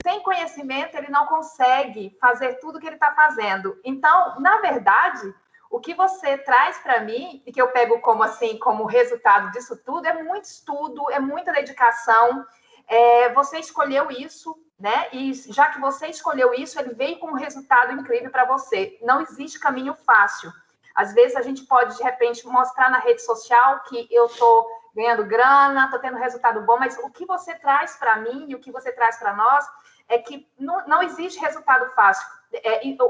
Sem conhecimento, ele não consegue fazer tudo que ele está fazendo. Então, na verdade, o que você traz para mim, e que eu pego como assim, como resultado disso tudo, é muito estudo, é muita dedicação. Você escolheu isso, né? E já que você escolheu isso, ele veio com um resultado incrível para você. Não existe caminho fácil. Às vezes a gente pode, de repente, mostrar na rede social que eu estou ganhando grana, estou tendo resultado bom, mas o que você traz para mim e o que você traz para nós é que não existe resultado fácil.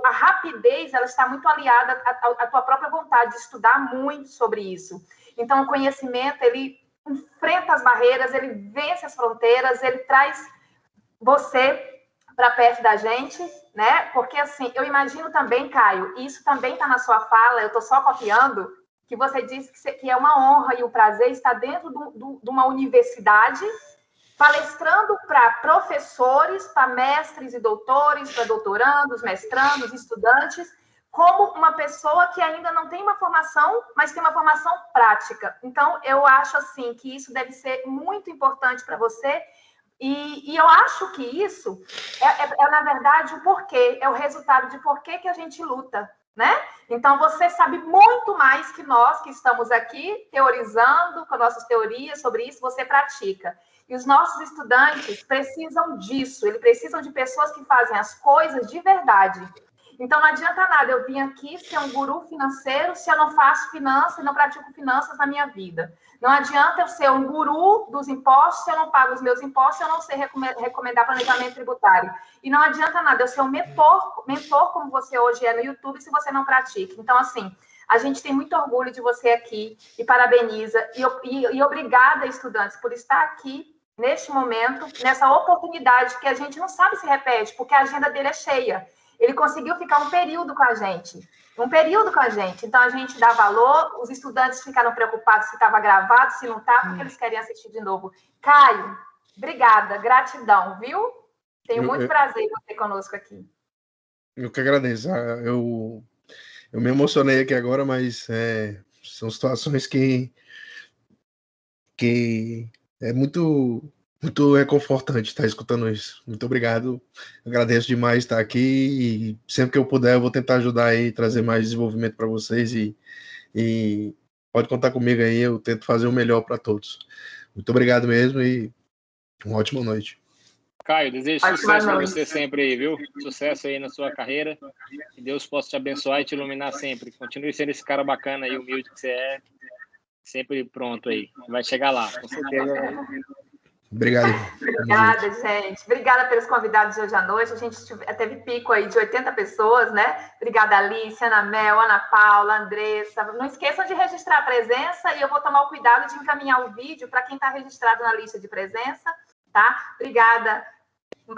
A rapidez, ela está muito aliada à tua própria vontade de estudar muito sobre isso. Então, o conhecimento, ele enfrenta as barreiras, ele vence as fronteiras, ele traz você para perto da gente, né? Porque, assim, eu imagino também, Caio, e isso também está na sua fala, eu estou só copiando, que você disse que é uma honra e um prazer estar dentro de uma universidade, palestrando para professores, para mestres e doutores, para doutorandos, mestrandos, estudantes, como uma pessoa que ainda não tem uma formação, mas tem uma formação prática. Então, eu acho, assim, que isso deve ser muito importante para você, e eu acho que isso na verdade, o porquê, é o resultado de porquê que a gente luta, né? Então, você sabe muito mais que nós que estamos aqui teorizando com nossas teorias sobre isso, você pratica. E os nossos estudantes precisam disso, eles precisam de pessoas que fazem as coisas de verdade. Então, não adianta nada eu vir aqui ser um guru financeiro se eu não faço finanças e não pratico finanças na minha vida. Não adianta eu ser um guru dos impostos se eu não pago os meus impostos, se eu não sei recomendar planejamento tributário. E não adianta nada eu ser um mentor como você hoje é no YouTube, se você não pratica. Então, assim, a gente tem muito orgulho de você aqui e parabeniza. E obrigada, estudantes, por estar aqui neste momento, nessa oportunidade que a gente não sabe se repete, porque a agenda dele é cheia. Ele conseguiu ficar um período com a gente. Então, a gente dá valor, os estudantes ficaram preocupados se estava gravado, se não está, porque eles querem assistir de novo. Caio, obrigada, gratidão, viu? Tenho muito prazer em você conosco aqui. Eu que agradeço. Eu me emocionei aqui agora, mas são situações que é muito reconfortante estar escutando isso. Muito obrigado. Agradeço demais estar aqui e sempre que eu puder eu vou tentar ajudar aí, trazer mais desenvolvimento para vocês e pode contar comigo aí, eu tento fazer o melhor para todos. Muito obrigado mesmo e uma ótima noite. Caio, desejo sucesso para você sempre aí, viu? Sucesso aí na sua carreira. Que Deus possa te abençoar e te iluminar sempre. Continue sendo esse cara bacana e humilde que você é. Sempre pronto aí. Vai chegar lá, com certeza. Obrigado. Obrigada, gente. Obrigada pelos convidados de hoje à noite. A gente teve pico aí de 80 pessoas, né? Obrigada, Alice, Ana Mel, Ana Paula, Andressa. Não esqueçam de registrar a presença e eu vou tomar o cuidado de encaminhar o vídeo para quem está registrado na lista de presença, tá? Obrigada,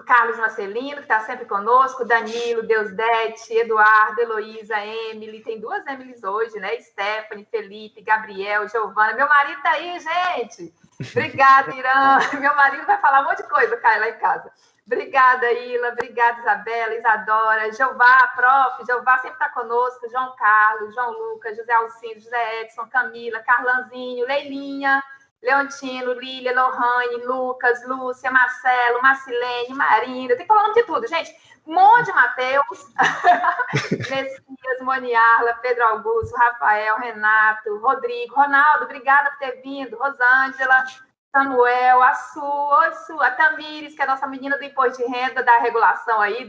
Carlos Marcelino, que está sempre conosco, Danilo, Deusdete, Eduardo, Heloísa, Emily, tem 2 Emilys hoje, né? Stephanie, Felipe, Gabriel, Giovana. Meu marido está aí, gente! Obrigada, Irã. Meu marido vai falar um monte de coisa, Caio, lá em casa. Obrigada, Ila. Obrigada, Isabela, Isadora, Jeová, prof. Jeová sempre está conosco. João Carlos, João Lucas, José Alcindo, José Edson, Camila, Carlanzinho, Leilinha, Leontino, Lília, Lohane, Lucas, Lúcia, Marcelo, Marcilene, Marina. Tem que falar o nome de tudo, gente. Um monte de Mateus, Messias, Moniarla, Pedro Augusto, Rafael, Renato, Rodrigo, Ronaldo, obrigada por ter vindo, Rosângela, Samuel, a Su, oi Su, a Tamires, que é a nossa menina do imposto de renda, da regulação aí,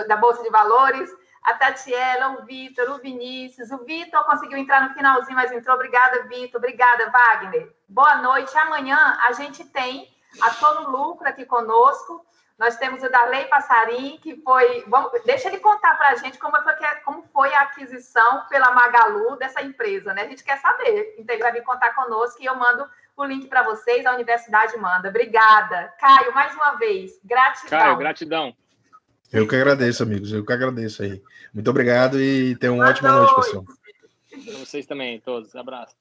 da Bolsa de Valores, a Tatiela, o Vitor, o Vinícius, o Vitor conseguiu entrar no finalzinho, mas entrou, obrigada, Vitor, obrigada, Wagner. Boa noite, amanhã a gente tem a Tono Lucro aqui conosco, Nós temos o Darley Passarim, que foi... deixa ele contar para a gente como foi a aquisição pela Magalu dessa empresa, né? A gente quer saber. Então, ele vai vir contar conosco e eu mando o link para vocês, a universidade manda. Obrigada. Caio, mais uma vez, gratidão. Caio, gratidão. Eu que agradeço, amigos. Eu que agradeço aí. Muito obrigado e tenham uma ótima noite, pessoal. Para vocês também, todos. Abraço.